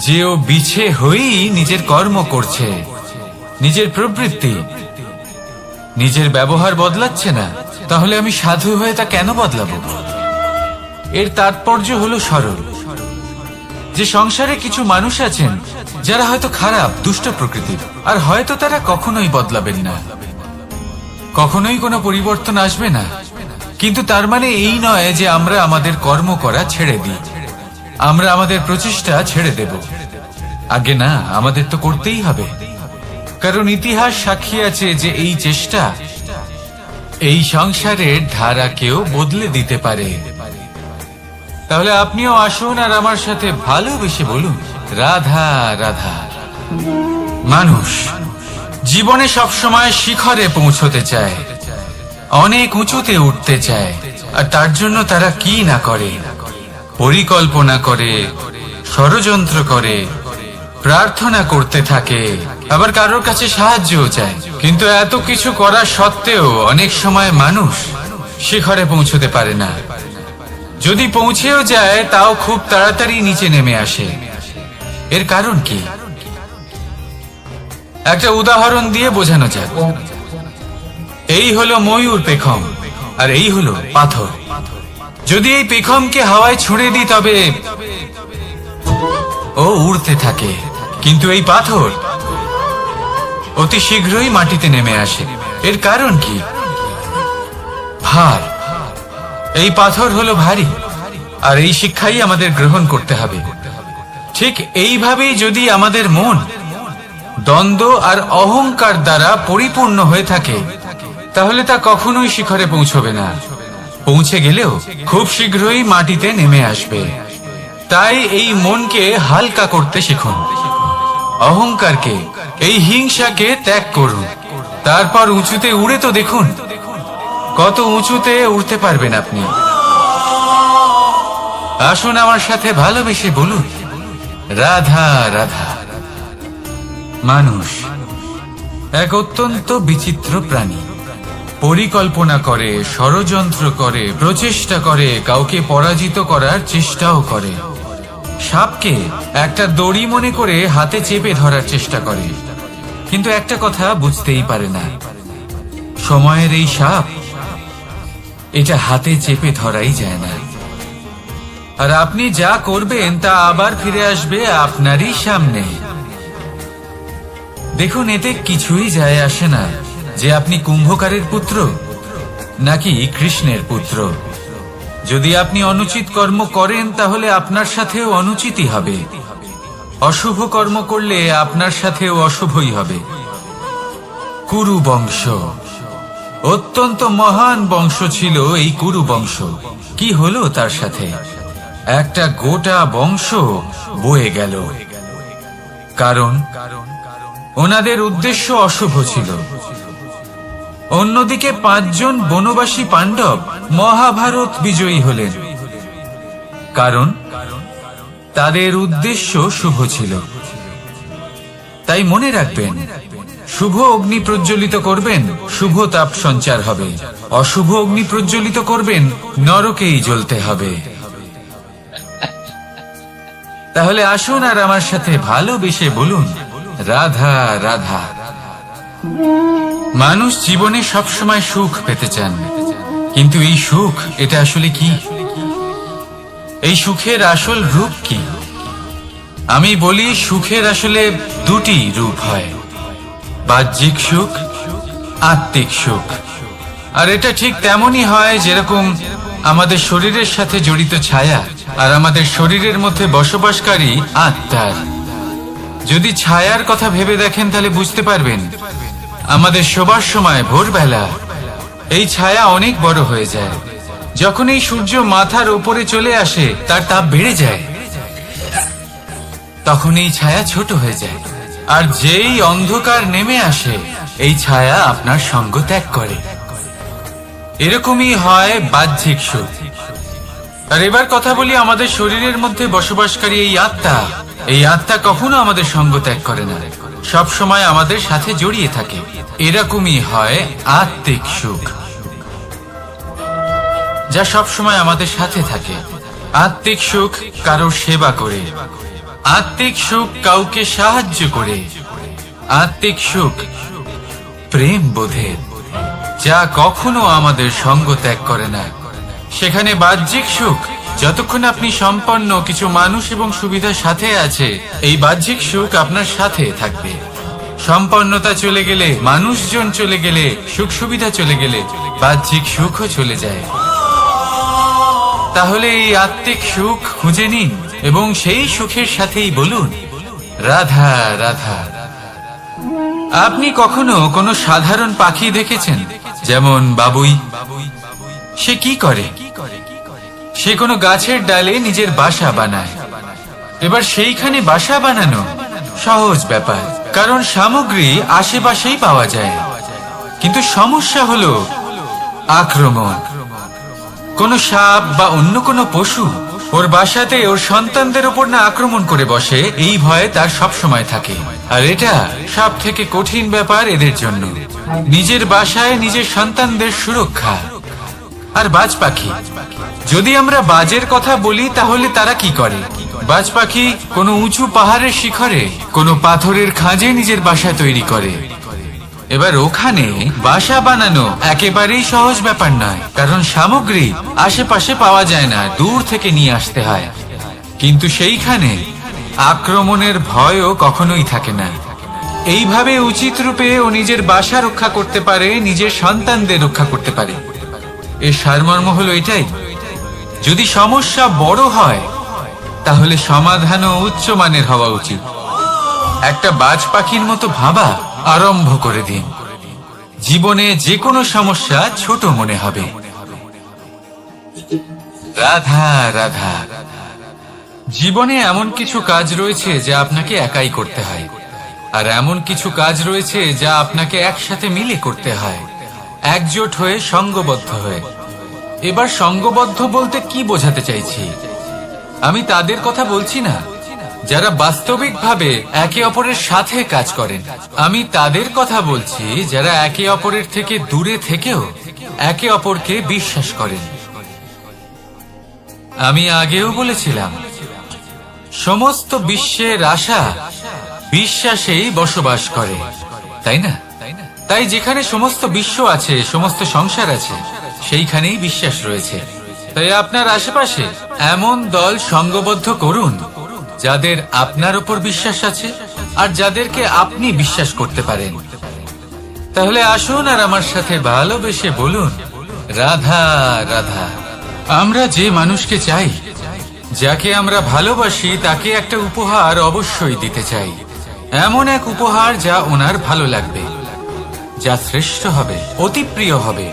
যে ও বিছে হয়েই নিজের কর্ম করছে, নিজের প্রবৃত্তি, নিজের ব্যবহার বদলাচ্ছে না, তাহলে আমি সাধু হয়ে তা কেন বদলাবো? এর তাৎপর্য হলো সরল, যে সংসারে কিছু মানুষ আছেন যারা হয়তো খারাপ, দুষ্ট প্রকৃতির, আর হয়তো তারা কখনোই বদলাবেন না, কখনোই কোনো পরিবর্তন আসবে না। কিন্তু তার মানে এই নয় যে আমরা আমাদের কর্ম করা ছেড়ে দিই, আমরা আমাদের প্রচেষ্টা ছেড়ে দেব। আগে না, আমাদের তো করতেই হবে, কারণ ইতিহাস সাক্ষী আছে যে এই চেষ্টা এই সংসারের ধারাকেও বদলে দিতে পারে। তাহলে আপনিও আসুন আর আমার সাথে ভালোবেসে বলুন রাধা রাধা। মানুষ জীবনে সবসময় শিখরে পৌঁছতে চায়, অনেক উঁচুতে উঠতে চায়, আর তার জন্য তারা কি না করে, পরিকল্পনা করে, ষড়যন্ত্র করে, প্রার্থনা করতে থাকে, আবার কারোর কাছে সাহায্যও চায়। কিন্তু এত কিছু করা সত্ত্বেও অনেক সময় মানুষ শিখরে পৌঁছতে পারে না। যদি পৌঁছেও যায় তাও খুব তাড়াতাড়ি নিচে নেমে আসে। এর কারণ কি? একটা উদাহরণ দিয়ে বোঝানো যাক। এই হলো ময়ূর পেখম, আর এই হলো পাথর। যদি এই পেখমকে হাওয়ায় ছুঁড়ে দিই তবে ও উড়তে থাকে, কিন্তু এই পাথর অতি শীঘ্রই মাটিতে নেমে আসে। এর কারণ কি? ভার। এই পাথর হলো ভারী, আর এই শিক্ষাই আমাদের গ্রহণ করতে হবে। ঠিক এইভাবেই যদি আমাদের মন দ্বন্দ্ব আর অহংকার দ্বারা পরিপূর্ণ হয়ে থাকে, তাহলে তা কখনোই শিখরে পৌঁছবে না। পৌঁছে গেলেও খুব শীঘ্রই মাটিতে নেমে আসবে। তাই এই মনকে হালকা করতে শিখুন, অহংকারকে, এই হিংসাকে ত্যাগ করুন। তারপর উঁচুতে উড়ে তো দেখুন কত উঁচুতে উঠতে পারবেন আপনি। আসুন আমার সাথে ভালোবেসে বলুন রাধা রাধা। মানুষ এক অত্যন্ত বিচিত্র প্রাণী। পরিকল্পনা করে, ষড়যন্ত্র করে, প্রচেষ্টা করে, কাউকে পরাজিত করার চেষ্টাও করে। সাপকে একটা দড়ি মনে করে হাতে চেপে ধরার চেষ্টা করে, কিন্তু একটা কথা বুঝতেই পারে না, সময়ের এই সাপ, এটা হাতে চেপে ধরাই যায় না। আর আপনি যা করবেন তা আবার ফিরে আসবে আপনারই সামনে। দেখুন, এতে কিছুই যায় আসে না যে আপনি কুম্ভকারের পুত্র নাকি কৃষ্ণের পুত্র। যদি আপনি অনুচিত কর্ম করেন তাহলে আপনার সাথেও অনুচিতই হবে। অশুভ কর্ম করলে আপনার সাথেও অশুভই হবে। কুরু বংশ অত্যন্ত মহান বংশ ছিল। এই কুরু বংশ কি হলো তার সাথে? একটা গোটা বংশ বয়ে গেল, কারণ ওনাদের উদ্দেশ্য অশুভ ছিল। অন্যদিকে 5 জন বনবাসী পাণ্ডব মহাভারত বিজয়ী হলেন, কারণ তাদের উদ্দেশ্য শুভ ছিল। তাই মনে রাখবেন, শুভ অগ্নি প্রজ্বলিত করবেন, শুভ তাপ সঞ্চার হবে। অশুভ অগ্নি প্রজ্বলিত করবেন, নরকেই জ্বলতে হবে। তাহলে আসুন আর আমার সাথে ভালোবেসে বলুন, রাধা রাধা। মানুষ জীবনে সবসময় সুখ পেতে চান, কিন্তু এই সুখ এটা আসলে কি? এই সুখের আসল রূপ কি? আমি বলি, সুখের আসলে দুটি রূপ হয়, বাহ্যিক সুখ, আত্মিক সুখ। আর এটা ঠিক তেমনই হয় যেরকম আমাদের শরীরের সাথে জড়িত ছায়া আর আমাদের শরীরের মধ্যে বসবাসকারী আত্মার। যদি ছায়ার কথা ভেবে দেখেন তাহলে বুঝতে পারবেন, আমাদের শোবার সময় ভোরবেলা এই ছায়া অনেক বড় হয়ে যায়। যখন এই সূর্য মাথার উপরে চলে আসে, তার তাপ বেড়ে যায়, তখন এই ছায়া ছোট হয়ে যায়। আর যেই অন্ধকার নেমে আসে, এই ছায়া আপনার সঙ্গ ত্যাগ করে। এরকমই হয় বাহ্যিক সুখ। আর এবার কথা বলি আমাদের শরীরের মধ্যে বসবাসকারী এই আত্মা। এই আত্মা কখনো আমাদের সঙ্গ ত্যাগ করে না, সব সময় আমাদের সাথে জড়িয়ে থাকে। এরকমই হয় আত্মিক সুখ, যা সব সময় আমাদের সাথে থাকে। আত্মিক সুখ কারোর সেবা করে, আত্মিক সুখ কাউকে সাহায্য করে, আত্মিক সুখ প্রেম বোধের, যা কখনো আমাদের সঙ্গ ত্যাগ করে না। সেখানে বাহ্যিক সুখ, যতক্ষণ আপনি সম্পন্ন কিছু মানুষ এবং সুবিধার সাথে আছে, এই বাহ্যিক সুখ আপনার সাথে থাকবে। সম্পন্নতা চলে গেলে, মানুষজন চলে গেলে, সুখ সুবিধা চলে গেলে, বাহ্যিক সুখও চলে যায়। তাহলে এই আত্মিক সুখ খুঁজে নিন এবং সেই সুখের সাথেই বলুন, রাধা রাধা। আপনি কখনো কোনো সাধারণ পাখি দেখেছেন? যেমন বাবুই। সে কি করে? সে কোনো গাছের ডালে নিজের বাসা বানায়। এবার সেইখানে বাসা বানানো সহজ ব্যাপার, কারণ সামগ্রী আশেপাশেই পাওয়া যায়। কিন্তু সমস্যা হলো আক্রমণ। কোনো সাপ বা অন্য কোনো পশু ওর বাসাতে ওর সন্তানদের উপর না আক্রমণ করে বসে, এই ভয়ে তার সব সময় থাকে। আর এটা সব থেকে কঠিন ব্যাপার এদের জন্য, নিজের বাসায় নিজের সন্তানদের সুরক্ষা। আর বাজ পাখি, যদি আমরা বাজের কথা বলি তাহলে তারা কি করে? বাজ পাখি কোনো উঁচু পাহাড়ের শিখরে, কোনো পাথরের খাঁজে নিজের বাসা তৈরি করে। এবার ওখানে বাসা বানানো একেবারেই সহজ ব্যাপার নয়, কারণ সামগ্রী আশেপাশে পাওয়া যায় না, দূর থেকে নিয়ে আসতে হয়। কিন্তু সেইখানে আক্রমণের ভয়ও কখনোই থাকে না। এইভাবে উচিত রূপে ও নিজের বাসা রক্ষা করতে পারে, নিজের সন্তানদের রক্ষা করতে পারে। এর সারমর্ম হলো এটাই, যদি সমস্যা বড় হয় তাহলে সমাধানও উচ্চমানের হওয়া উচিত। একটা বাজ পাখির মতো ভাবা আরম্ভ করে দিন। জীবনে যে কোনো সমস্যা ছোট মনে হবে। রাধা রাধা। জীবনে এমন কিছু কাজ রয়েছে যা আপনাকে একাই করতে হয়, আর এমন কিছু কাজ রয়েছে যা আপনাকে একসাথে মিলে করতে হয়, একজোট হয়ে, সঙ্গবদ্ধ হয়ে। এবার সঙ্গবদ্ধ বলতে কি বোঝাতে চাইছি? আমি তাদের কথা বলছি না যারা বাস্তবিকভাবে একে অপরের সাথে কাজ করেন। আমি তাদের কথা বলছি যারা একে অপরের থেকে দূরে থেকেও একে অপরকে বিশ্বাস করেন। আমি আগেও বলেছিলাম, সমস্ত বিশ্বের আশা বিশ্বাসেই বসবাস করে, তাই না? তাই যেখানে সমস্ত বিশ্ব আছে, সমস্ত সংসার আছে, সেইখানেই বিশ্বাস রয়েছে। তাই আপনার আশেপাশে এমন দল সঙ্গবদ্ধ করুন যাদের আপনার উপর বিশ্বাস আছে আর যাদেরকে আপনি বিশ্বাস করতে পারেন। তাহলে আসুন আর আমার সাথে ভালোবেসে বলুন, রাধা রাধা। আমরা যে মানুষকে চাই, যাকে আমরা ভালোবাসি, তাকে একটা উপহার অবশ্যই দিতে চাই। এমন এক উপহার যা ওনার ভালো লাগবে, যা শ্রেষ্ঠ হবে, অতি প্রিয় হবে,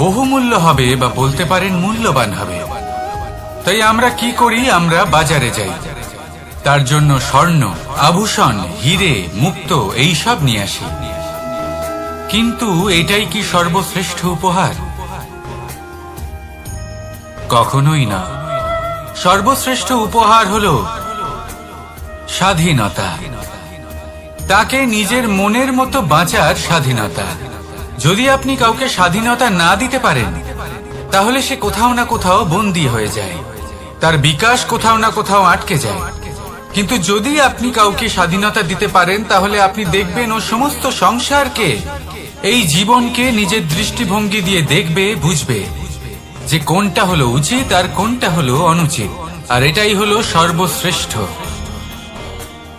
বহুমূল্য হবে, বা বলতে পারেন মূল্যবান হবে। তাই আমরা কি করি? আমরা বাজারে যাই, তার জন্য স্বর্ণ, আভূষণ, হিরে, মুক্ত এইসব নিয়ে আসি। কিন্তু এটাই কি সর্বশ্রেষ্ঠ উপহার? কখনোই না। সর্বশ্রেষ্ঠ উপহার হলো স্বাধীনতা। তাকে নিজের মনের মতো বাঁচার স্বাধীনতা। যদি আপনি কাউকে স্বাধীনতা না দিতে পারেন, তাহলে সে কোথাও না কোথাও বন্দী হয়ে যায়, তার বিকাশ কোথাও না কোথাও আটকে যায়। কিন্তু যদি আপনি কাউকে স্বাধীনতা দিতে পারেন, তাহলে আপনি দেখবেন ও সমস্ত সংসারকে, এই জীবনকে নিজের দৃষ্টিভঙ্গি দিয়ে দেখবে, বুঝবে যে কোনটা হলো উচিত আর কোনটা হলো অনুচিত, আর এটাই হলো সর্বশ্রেষ্ঠ।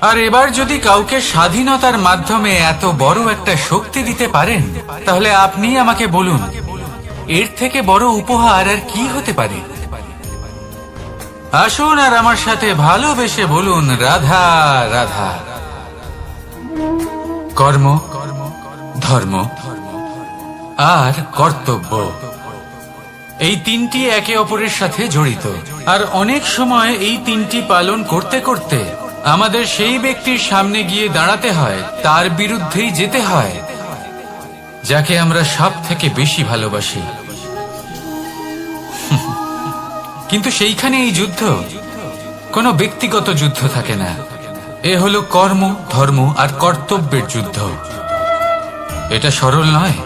আর এবার যদি কাউকে স্বাধীনতার মাধ্যমে এত বড় একটা শক্তি দিতে পারেন, তাহলে আপনি আমাকে বলুন, এর থেকে বড় উপহার আর কি হতে পারে? আসুন আর আমার সাথে ভালোবেসে বলুন, রাধা রাধা। কর্ম, ধর্ম আর কর্তব্য, এই তিনটি একে অপরের সাথে জড়িত। আর অনেক সময় এই তিনটি পালন করতে করতে আমাদের সেই ব্যক্তির সামনে গিয়ে দাঁড়াতে হয়, তার বিরুদ্ধেই যেতে হয়, যাকে আমরা সব থেকে বেশি ভালোবাসি। কিন্তু সেইখানে এই যুদ্ধ কোনো ব্যক্তিগত যুদ্ধ থাকে না, এ হলো কর্ম, ধর্ম আর কর্তব্যের যুদ্ধ। এটা সরল নয়,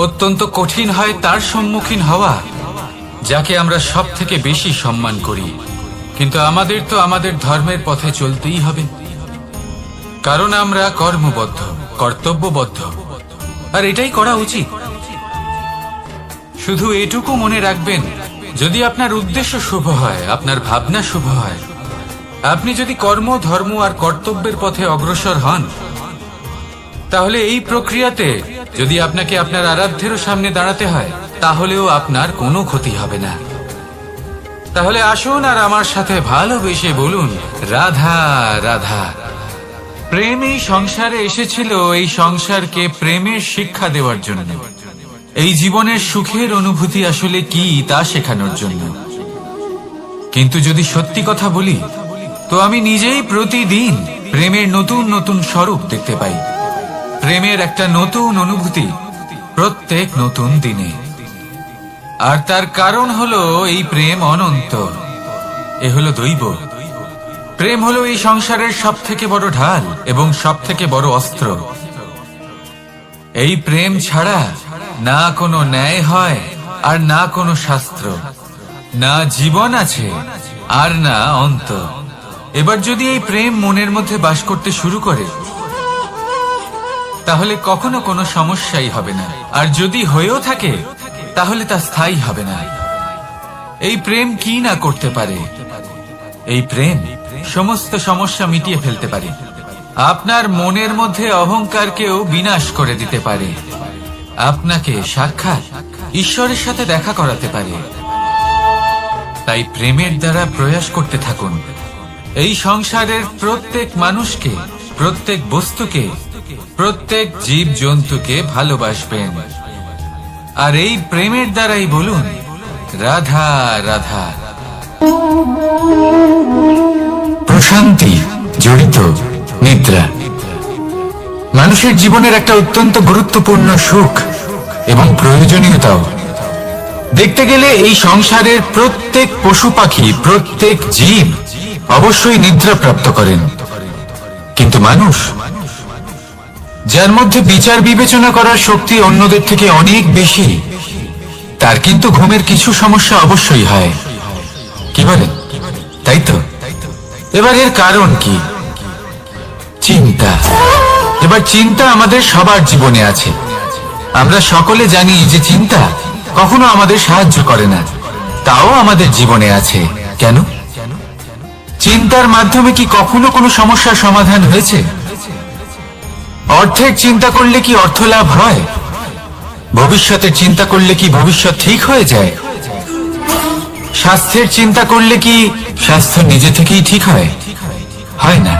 অত্যন্ত কঠিন হয় তার সম্মুখীন হওয়া যাকে আমরা সব থেকে বেশি সম্মান করি। কিন্তু আমাদের তো আমাদের ধর্মের পথে চলতেই হবে, কারণ আমরা কর্মবদ্ধ, কর্তব্যবদ্ধ, আর এটাই করা উচিত। শুধু এটুকু মনে রাখবেন, যদি আপনার উদ্দেশ্য শুভ হয়, আপনার ভাবনা শুভ হয়, আপনি যদি কর্ম, ধর্ম আর কর্তব্যের পথে অগ্রসর হন, তাহলে এই প্রক্রিয়াতে যদি আপনাকে আপনার আরাধ্যেরও সামনে দাঁড়াতে হয়, তাহলেও আপনার কোনো ক্ষতি হবে না। তাহলে আসুন আর আমার সাথে ভালোবেসে বলুন, রাধা রাধা। প্রেম এই সংসারে এসেছিল এই সংসারকে প্রেমের শিক্ষা দেওয়ার জন্য, এই জীবনের সুখের অনুভূতি আসলে কি তা শেখানোর জন্য। কিন্তু যদি সত্যি কথা বলি, তো আমি নিজেই প্রতিদিন প্রেমের নতুন নতুন স্বরূপ দেখতে পাই, প্রেমের একটা নতুন অনুভূতি প্রত্যেক নতুন দিনে। আর তার কারণ হলো এই প্রেম অনন্ত, এ হলো দৈব। প্রেম হলো এই সংসারের সব থেকে বড় ঢাল এবং সব থেকে বড় অস্ত্র। এই প্রেম ছাড়া না কোনো ন্যায় হয় আর না কোনো শাস্ত্র, না জীবন আছে আর না অন্ত। এবার যদি এই প্রেম মনের মধ্যে বাস করতে শুরু করে, তাহলে কখনো কোনো সমস্যাই হবে না, আর যদি হয়েও থাকে তাহলে তা স্থায়ী হবে না। এই প্রেম কি না করতে পারে? এই প্রেম সমস্ত সমস্যা মিটিয়ে ফেলতে পারে, আপনার মনের মধ্যে অহংকারকেও বিনাশ করে দিতে পারে, আপনাকে সাক্ষাৎ ঈশ্বরের সাথে দেখা করাতে পারে। তাই প্রেমের দ্বারা প্রয়াস করতে থাকুন, এই সংসারের প্রত্যেক মানুষকে, প্রত্যেক বস্তুকে, প্রত্যেক জীব জন্তুকে ভালোবাসবেন। আর এই প্রেমের দ্বারাই বলুন, রাধা রাধা। প্রশান্তি জড়িত নিদ্রা মানুষের জীবনের একটা অত্যন্ত গুরুত্বপূর্ণ সুখ এবং প্রয়োজনীয়তাও। দেখতে গেলে এই সংসারের প্রত্যেক পশু পাখি, প্রত্যেক জীব অবশ্যই নিদ্রা প্রাপ্ত করেন, কিন্তু মানুষ, যার মধ্যে বিচার বিবেচনা করার শক্তি অন্যদের থেকে অনেক বেশি, তার কিন্তু ঘুমের কিছু সমস্যা অবশ্যই হয়। কি বলেন? তাই তো। এবার এর কারণ কি? চিন্তা। এবার চিন্তা আমাদের সবার জীবনে আছে। আমরা সকলে জানি যে চিন্তা কখনো আমাদের সাহায্য করে না, তাও আমাদের জীবনে আছে। কেন? চিন্তার মাধ্যমে কি কখনো কোনো সমস্যার সমাধান হয়েছে? অর্থের চিন্তা করলে কি অর্থ লাভ হয়? ভবিষ্যতের চিন্তা করলে কি ভবিষ্যৎ ঠিক হয়ে যায়? স্বাস্থ্যের চিন্তা করলে কি স্বাস্থ্য নিজে থেকেই ঠিক হয়? হয় না।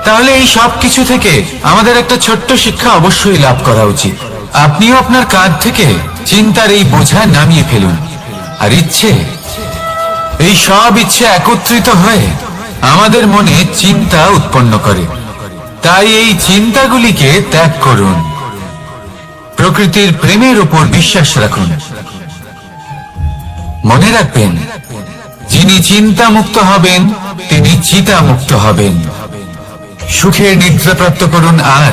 তাহলে এই সব কিছু থেকে আমাদের একটা ছোট্ট শিক্ষা অবশ্যই লাভ করা উচিত। আপনিও আপনার কাঁধ থেকে চিন্তার এই বোঝা নামিয়ে ফেলুন, আর ইচ্ছে, এই সব ইচ্ছে একত্রিত হয়ে আমাদের মনে চিন্তা উৎপন্ন করে। তাই এই চিন্তাগুলিকে ত্যাগ করুন, প্রকৃতির প্রেমের উপর বিশ্বাস রাখুন। মনে রাখবেন, যিনি চিন্তামুক্ত হবেন তিনি চিতামুক্ত হবেন। সুখের নিদ্রা প্রাপ্ত করুন, আর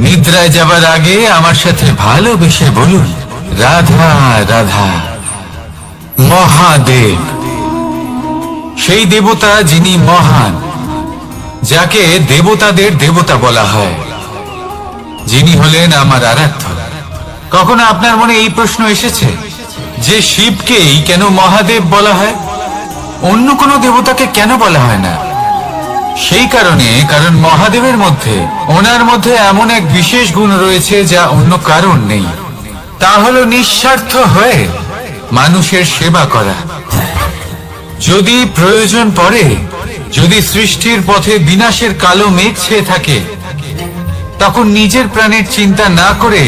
নিদ্রায় যাবার আগে আমার সাথে ভালোবেসে বলুন, রাধা রাধা। মহাদেব সেই দেবতা যিনি মহান, যাকে দেবতাদের দেবতা বলা হয়, যিনি হলেন আমার আরাধ্য। কখনো আপনার মনে এই প্রশ্ন এসেছে যে শিবকেই কেন মহাদেব বলা হয়, অন্য কোনো দেবতাকে কেন বলা হয় না? সেই কারণ মহাদেবের মধ্যে, ওনার মধ্যে এমন এক বিশেষ গুণ রয়েছে যা অন্য কারণ নেই। তা হলো নিঃস্বার্থ হয়ে মানুষের সেবা করা। যদি প্রয়োজন পড়ে, যদি সৃষ্টির পথে বিনাশের কালো মেঘ ছেয়ে থাকে, তখন নিজের প্রাণের চিন্তা না করে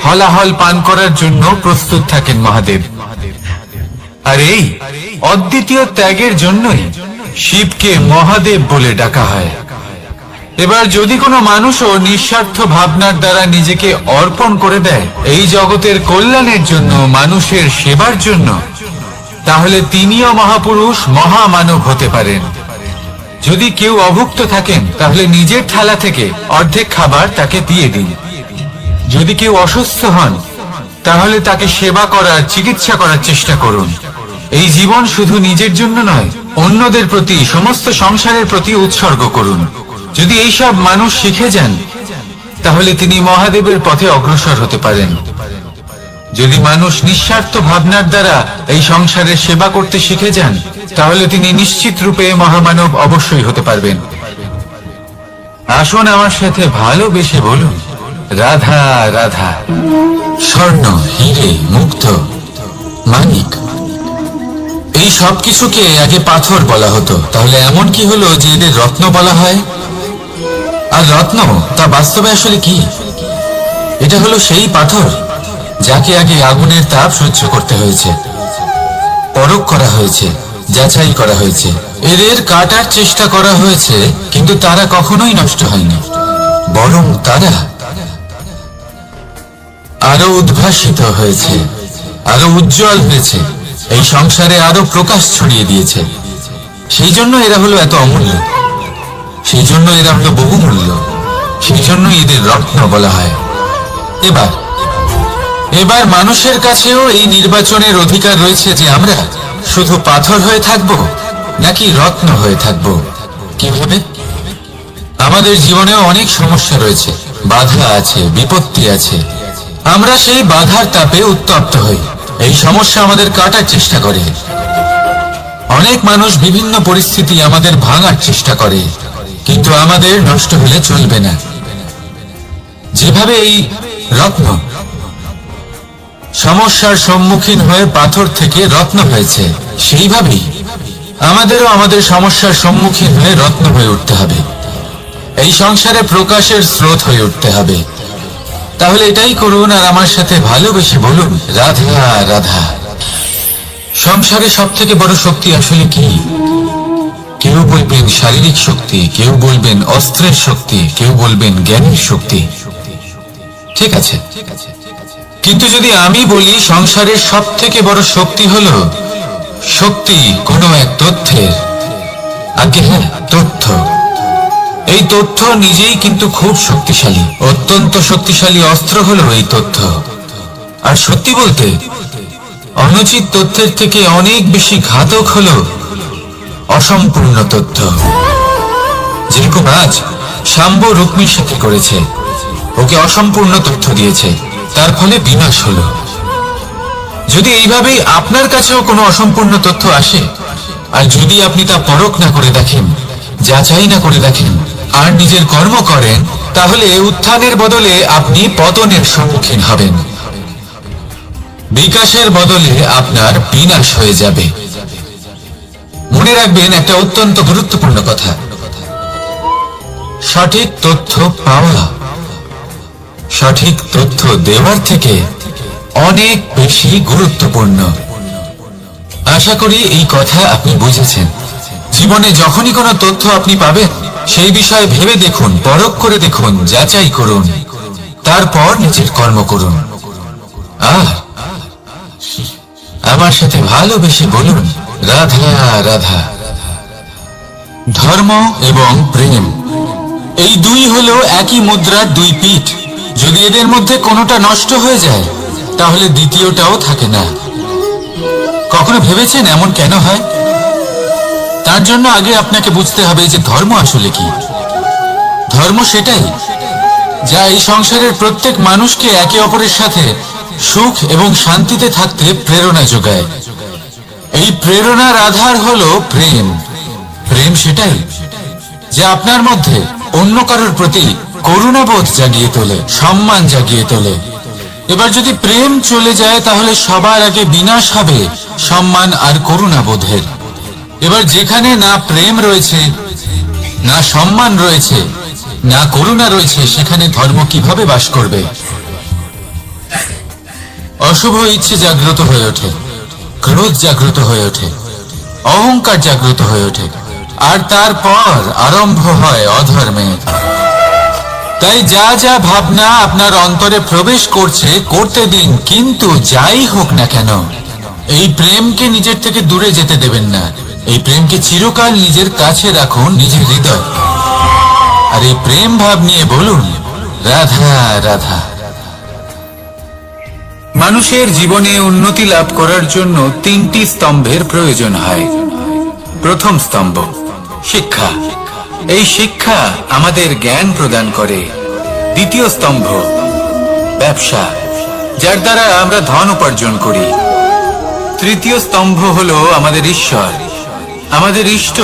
হলাহল পান করার জন্য প্রস্তুত থাকেন মহাদেব। আর এই অদ্বিতীয় ত্যাগের জন্যই শিবকে মহাদেব বলে ডাকা হয়। এবার যদি কোনো মানুষও নিঃস্বার্থ ভাবনার দ্বারা নিজেকে অর্পণ করে দেয় এই জগতের কল্যাণের জন্য, মানুষের সেবার জন্য, তাহলে তিনিও মহাপুরুষ, মহামানব হতে পারেন। যদি কেউ অভুক্ত থাকেন, তাহলে নিজের থালা থেকে অর্ধেক খাবার তাকে দিয়ে দিন। যদি কেউ অসুস্থ হন, তাহলে তাকে সেবা করার, চিকিৎসা করার চেষ্টা করুন। এই জীবন শুধু নিজের জন্য নয়, অন্যদের প্রতি, সমস্ত সংসারের প্রতি উৎসর্গ করুন। যদি এইসব মানুষ শিখে যান, তাহলে তিনি মহাদেবের পথে অগ্রসর হতে পারেন। যদি মানুষ নিঃস্বার্থ ভাবনার দ্বারা এই সংসারের সেবা করতে শিখে যান, তাহলে তিনি নিশ্চিত রূপে মহামানব অবশ্যই হতে পারবেন। আসুন আমার সাথে ভালোবেসে বলুন, রাধা রাধা। স্বর্ণ, হিরে, মুক্ত, মানিক, এই সব কিছুকে আগে পাথর বলা হতো। তাহলে এমন কি হলো যে এদের রত্ন বলা হয়? আর রত্ন তা বাস্তবে আসলে কি? এটা হলো সেই পাথর যাকে আগে আগুনের তাপ সহ্য করতে হয়েছে, পরখ করা হয়েছে, যাচাই করা হয়েছে, এদের কাটার চেষ্টা করা হয়েছে, কিন্তু তারা কখনোই নষ্ট হয়নি, বরং তারা আরো উদ্ভাসিত হয়েছে, আরো উজ্জ্বল হয়েছে, এই সংসারে আরো প্রকাশ ছড়িয়ে দিয়েছে। সেই জন্য এরা হলো এত অমূল্য, সেই জন্য এরা হলো বহুমূল্য, সেই জন্য এদের রত্ন বলা হয়। এবার মানুষের কাছেও এই নির্বাচনের অধিকার রয়েছে যে আমরা শুধু পাথর হয়ে থাকব নাকি রত্ন হয়ে থাকব। কিভাবে? আমাদের জীবনেও অনেক সমস্যা রয়েছে, বাধা আছে, বিপত্তি আছে। আমরা সেই বাধার তাপে উত্তপ্ত হই, এই সমস্যা আমাদের কাটার চেষ্টা করে। অনেক মানুষ বিভিন্ন পরিস্থিতি আমাদের ভাঙার চেষ্টা করে, কিন্তু আমাদের নষ্ট হলে চলবে না। যেভাবে এই রত্ন সমস্যার সম্মুখীন হয়ে পাথর থেকে রত্ন হয়েছে, সেইভাবেই আমাদেরও আমাদের সমস্যার সম্মুখীন হয়ে রত্ন হয়ে উঠতে হবে, এই সংসারে প্রকাশের স্রোত হয়ে উঠতে হবে। তাহলে এটাই করুন, আর আমার সাথে ভালোবেসে বলুন, রাধা রাধা। সংসারে সব থেকে বড় শক্তি আসলে কি? কেউ বলবেন শারীরিক শক্তি, কেউ বলবেন অস্ত্রের শক্তি, কেউ বলবেন জ্ঞানের শক্তি। ঠিক আছে, কিন্তু যদি আমি বলি সংসারের সব থেকে বড় শক্তি হলো শক্তি কোনো এক তথ্যের, আগে হ্যাঁ, তথ্য। এই তথ্য নিজেই কিন্তু খুব শক্তিশালী, অত্যন্ত শক্তিশালী অস্ত্র হলো এই তথ্য। আর সত্যি বলতে, অনুচিত তথ্যের থেকে অনেক বেশি ঘাতক হলো অসম্পূর্ণ তথ্য। যেরকম আজ শাম্ব রুক্মির সাথে করেছে, ওকে অসম্পূর্ণ তথ্য দিয়েছে, তার ফলে বিনাশ হলো। যদি এইভাবেই আপনার কাছেও কোনো অসম্পূর্ণ তথ্য আসে, আর যদি আপনি তা পরখ না করে দেখেন, যাচাই না করে দেখেন, আর নিজের কর্ম করেন, তাহলে উত্থানের বদলে আপনি পতনের সম্মুখীন হবেন, বিকাশের বদলে আপনার বিনাশ হয়ে যাবে। মনে রাখবেন একটা অত্যন্ত গুরুত্বপূর্ণ কথা, সঠিক তথ্য পাওয়া সঠিক তথ্য দেওয়ার থেকে অনেক বেশি গুরুত্বপূর্ণ। আশা করি এই কথা আপনি বুঝেছেন। জীবনে যখনই কোনো তথ্য আপনি পাবেন, সেই বিষয়ে ভেবে দেখুন, পরখ করে দেখুন, যাচাই করুন, তারপর নিজের কর্ম করুন। আর আমার সাথে ভালোবেসে বলুন, রাধা রাধা। ধর্ম এবং প্রেম এই দুই হলো একই মুদ্রার দুই পিঠ। যদি এদের মধ্যে কোনোটা নষ্ট হয়ে যায় তাহলে দ্বিতীয়টাও থাকে না। কখনো ভেবেছেন এমন কেন হয়? তার জন্য আগে আপনাকে বুঝতে হবে যে ধর্ম আসলে কি। ধর্ম সেটাই যা এই সংসারের প্রত্যেক মানুষকে একে অপরের সাথে সুখ এবং শান্তিতে থাকতে প্রেরণা যোগায়। এই প্রেরণার আধার হলো প্রেম। প্রেম সেটাই যা আপনার মধ্যে অন্য কারোর প্রতি করুণাবোধ জাগিয়ে তোলে, সম্মান জাগিয়ে তোলে। এবার যদি প্রেম চলে যায় তাহলে সবার আগে বিনাশ হবে সম্মান আর করুণাবোধের। এবার যেখানে না প্রেম রয়েছে, না সম্মান রয়েছে, না করুণা রয়েছে, সেখানে ধর্ম কিভাবে বাস করবে? অশুভ ইচ্ছে জাগ্রত হয়ে ওঠে, ক্রোধ জাগ্রত হয়ে ওঠে, অহংকার জাগ্রত হয়ে ওঠে, আর তারপর আরম্ভ হয় অধর্মের। তাই যা যা ভাবনা আপনার অন্তরে প্রবেশ করছে করতে দিন, কিন্তু যাই হোক না কেন এই প্রেমকে নিজের থেকে দূরে যেতে দেবেন না। এই প্রেমকে চিরকাল নিজের কাছে রাখুন, নিজের হৃদয়। আর এই প্রেম ভাব নিয়ে বলুন রাধা রাধা। মানুষের জীবনে উন্নতি লাভ করার জন্য তিনটি স্তম্ভের প্রয়োজন হয়। প্রথম স্তম্ভ শিক্ষা। এই শিক্ষা আমাদের জ্ঞান প্রদান করে। দ্বিতীয় স্তম্ভ ব্যবসা, যার দ্বারা আমরা ধন উপার্জন করি। তৃতীয় স্তম্ভ হলো আমাদের ঈশ্বর, আমাদের ইষ্ট।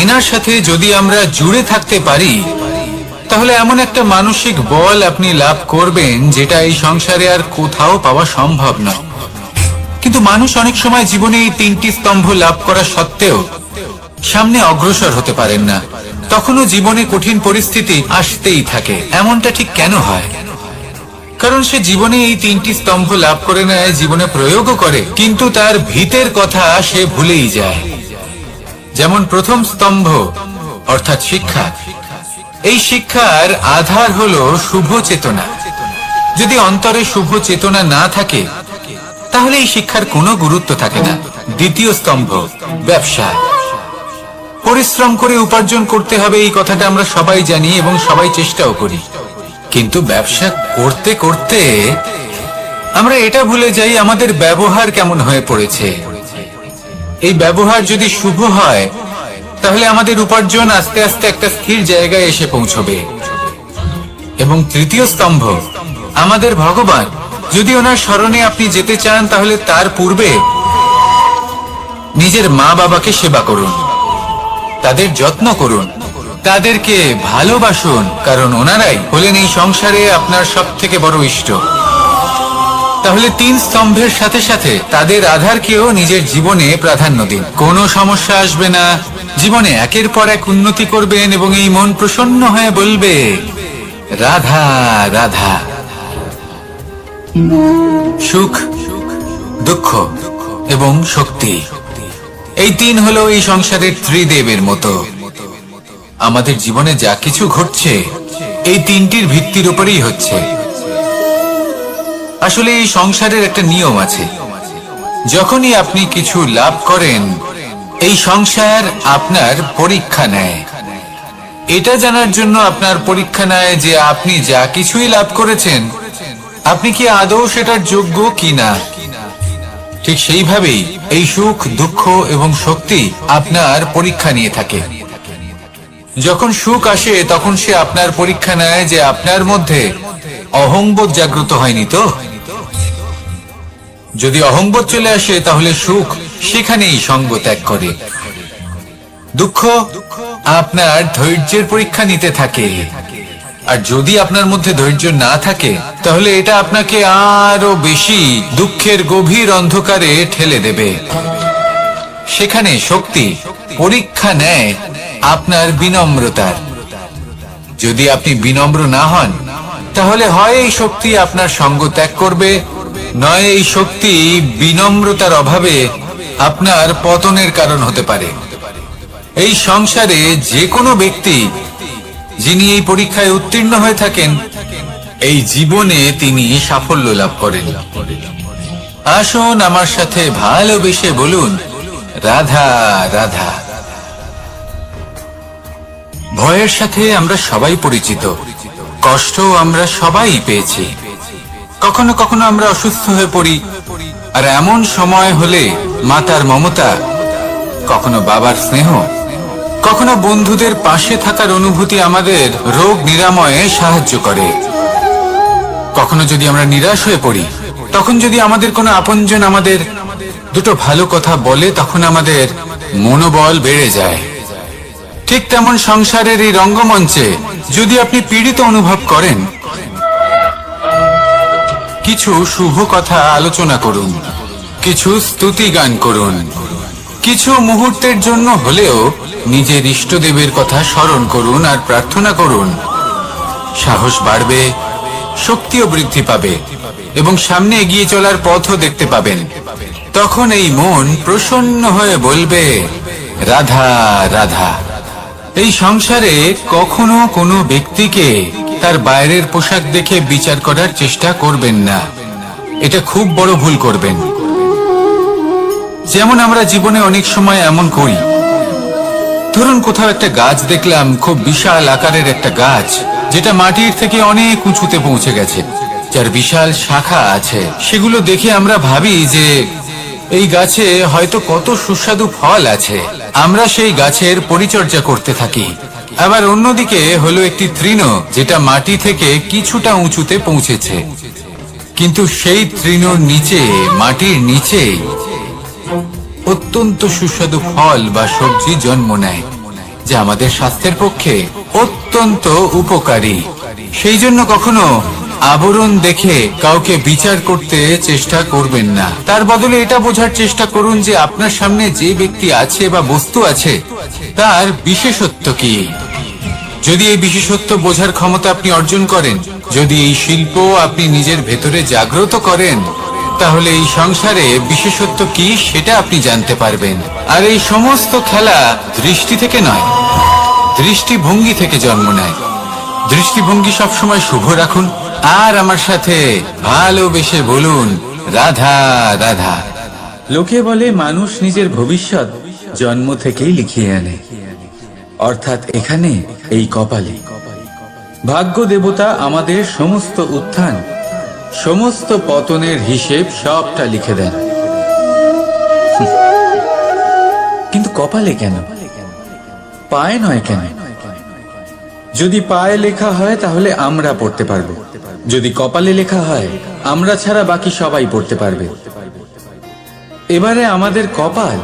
এনার সাথে যদি আমরা জুড়ে থাকতে পারি তাহলে এমন একটা মানসিক বল আপনি লাভ করবেন যেটা এই সংসারে আর কোথাও পাওয়া সম্ভব নয়। কিন্তু মানুষ অনেক সময় জীবনে এই তিনটি স্তম্ভ লাভ করা সত্ত্বেও সামনে অগ্রসর হতে পারেন না। তখনও জীবনে কঠিন পরিস্থিতি আসতেই থাকে। এমনটা ঠিক কেন হয়? কারণ সে জীবনে এই তিনটি স্তম্ভ লাভ করে নেয়, জীবনে প্রয়োগও করে, কিন্তু তার ভিতের কথা সে ভুলেই যায়। যেমন প্রথম স্তম্ভ অর্থাৎ শিক্ষা। এই শিক্ষার আধার হলো শুভ চেতনা। যদি অন্তরে শুভ চেতনা না থাকে তাহলে এই শিক্ষার কোনো গুরুত্ব থাকে না। দ্বিতীয় স্তম্ভ ব্যবসা। পরিশ্রম করে উপার্জন করতে হবে, এই কথাটা আমরা সবাই জানি এবং সবাই চেষ্টাও করি। কিন্তু ব্যবসা করতে করতে আমরা এটা ভুলে যাই আমাদের ব্যবহার কেমন হয়ে পড়েছে। এই ব্যবহার যদি শুভ হয় তাহলে আমাদের উপার্জন আস্তে আস্তে একটা স্থির জায়গায় এসে পৌঁছবে। এবং তৃতীয় স্তম্ভ আমাদের ভগবান। যদি ওনার শরণে আপনি যেতে চান তাহলে তার পূর্বে নিজের মা বাবাকে সেবা করুন, তাদের যত্ন করুন, তাদেরকে ভালোবাসুন, কারণ ওনারাই হলেন এই সংসারে আপনার সবথেকে বড় ইষ্ট। তাহলে তিন স্তম্ভের সাথে সাথে তাদের আধারকেও নিজের জীবনে প্রাধান্য দিন। কোনো সমস্যা আসবে না, জীবনে একের পর এক উন্নতি করবেন এবং এই মন প্রসন্ন হয়ে বলবে রাধা রাধা। সুখ, দুঃখ এবং শক্তি, এই তিন হলো এই সংসারের ত্রিদেবের মতো। আমাদের জীবনে যা কিছু ঘটছে এই তিনটির ভিত্তির উপরেই হচ্ছে। আসলে এই সংসারের একটা নিয়ম আছে, যখনই আপনি কিছু লাভ করেন এই সংসার আপনার পরীক্ষা নেয়। এটা জানার জন্য আপনার পরীক্ষা নেয় যে আপনি যা কিছুই লাভ করেছেন আপনি কি আদৌ সেটার যোগ্য কিনা। ঠিক সেইভাবেই এই সুখ, দুঃখ এবং শক্তি আপনার পরীক্ষা নিয়ে থাকে। যখন সুখ আসে তখন সে আপনার পরীক্ষা নেয় যে আপনার মধ্যে অহংবোধ জাগ্রত হয়নি তো। যদি অহংবোধ চলে আসে তাহলে সুখ সেখানেই সঙ্গ ত্যাগ করে। দুঃখ আপনার ধৈর্যের পরীক্ষা নিতে থাকে, আর যদি আপনার মধ্যে ধৈর্য না থাকে তাহলে এটা আপনাকে আরো বেশি দুঃখের গভীর অন্ধকারে ঠেলে দেবে। সেখানে শক্তি পরীক্ষা নেয় আপনার বিনম্রতার। যদি আপনি বিনম্র না হন তাহলে হয় এই শক্তি আপনার সঙ্গ ত্যাগ করবে, নয় এই শক্তি বিনম্রতার অভাবে আপনার পতনের কারণ হতে পারে। এই সংসারে যে কোনো ব্যক্তি যিনি এই পরীক্ষায় উত্তীর্ণ হয়ে থাকেন এই জীবনে তিনি সাফল্য লাভ করেন। আসুন আমার সাথে ভালোবেসে বলুন রাধা রাধা। ভয়ের সাথে আমরা সবাই পরিচিত, কষ্ট আমরা সবাই পেয়েছি। কখনো কখনো আমরা অসুস্থ হয়ে পড়ি, আর এমন সময় হলে মাতার মমতা, কখনো বাবার স্নেহ, কখনো বন্ধুদের পাশে থাকার অনুভূতি আমাদের রোগ নিরাময়ে সাহায্য করে। কখনো যদি আমরা নিরাশ হয়ে পড়ি, তখন যদি আমাদের কোনো আপনজন আমাদের দুটো ভালো কথা বলে, তখন আমাদের মনোবল বেড়ে যায়। ঠিক তেমন সংসারের এই রঙ্গমঞ্চে যদি আপনি পীড়িত অনুভব করেন, কিছু শুভ কথা আলোচনা করুন, কিছু স্তুতি গান করুন, কিছু মুহূর্তের জন্য হলেও নিজের ইষ্টদেবের কথা স্মরণ করুন আর প্রার্থনা করুন। সাহস বাড়বে, শক্তিও বৃদ্ধি পাবে এবং সামনে এগিয়ে চলার পথও দেখতে পাবেন। তখন এই মন প্রসন্ন হয়ে বলবে, রাধা রাধা। এই সংসারে কখনো কোনো ব্যক্তিকে তার বাইরের পোশাক দেখে বিচার করার চেষ্টা করবেন না, এটা খুব বড় ভুল করবেন। যেমন আমরা জীবনে অনেক সময় এমন করি, ধরুন কোথাও একটা গাছ দেখলাম, খুব বিশাল আকারের একটা গাছ, যেটা মাটির থেকে অনেক উঁচুতে পৌঁছে গেছে, যার বিশাল শাখা আছে। সেগুলো দেখে আমরা ভাবি যে এই গাছে হয়তো কত সুস্বাদু ফল আছে, আমরা সেই গাছের পরিচর্যা করতে থাকি। আবার অন্যদিকে হলো একটি তৃণ, যেটা মাটি থেকে কিছুটা উঁচুতে পৌঁছেছে, কিন্তু সেই তৃণর নিচে, মাটির নিচে অত্যন্ত সুস্বাদু ফল বা সবজি জন্ম নেয়, যা আমাদের স্বাস্থ্যের পক্ষে অত্যন্ত উপকারী। সেই জন্য কখনো আবরণ দেখে কাউকে বিচার করতে চেষ্টা করবেন না। তার বদলে এটা বোঝার চেষ্টা করুন যে আপনার সামনে যে ব্যক্তি আছে বা বস্তু আছে, তার বিশেষত্ব কি। যদি এই বিশেষত্ব বোঝার ক্ষমতা আপনি অর্জন করেন, যদি এই শিল্প আপনি নিজের ভেতরে জাগ্রত করেন, তাহলে এই সংসারে বিশেষত্ব কি সেটা আপনি জানতে পারবেন। আর এই সমস্ত খেলা দৃষ্টি থেকে নয়, দৃষ্টিভঙ্গি থেকে জন্ম নেয়। দৃষ্টিভঙ্গি সবসময় শুভ রাখুন, আর আমার সাথে ভালোবেসে বলুন, রাধা রাধা। লোকে বলে মানুষ নিজের ভবিষ্যৎ জন্ম থেকেই লিখিয়ে আনে, অর্থাৎ এখানে এই কপালে। ভাগ্য দেবতা আমাদের সমস্ত উত্থান, সমস্ত পতনের হিসেব সবটা লিখে দেন। কিন্তু কপালে কেন, পায়ে নয় কেন? যদি পায়ে লেখা হয় তাহলে আমরা পড়তে পারবো, যদি কপালে লেখা হয় আমরা ছাড়া বাকি সবাই পড়তে পারবে। এবারে আমাদের কপাল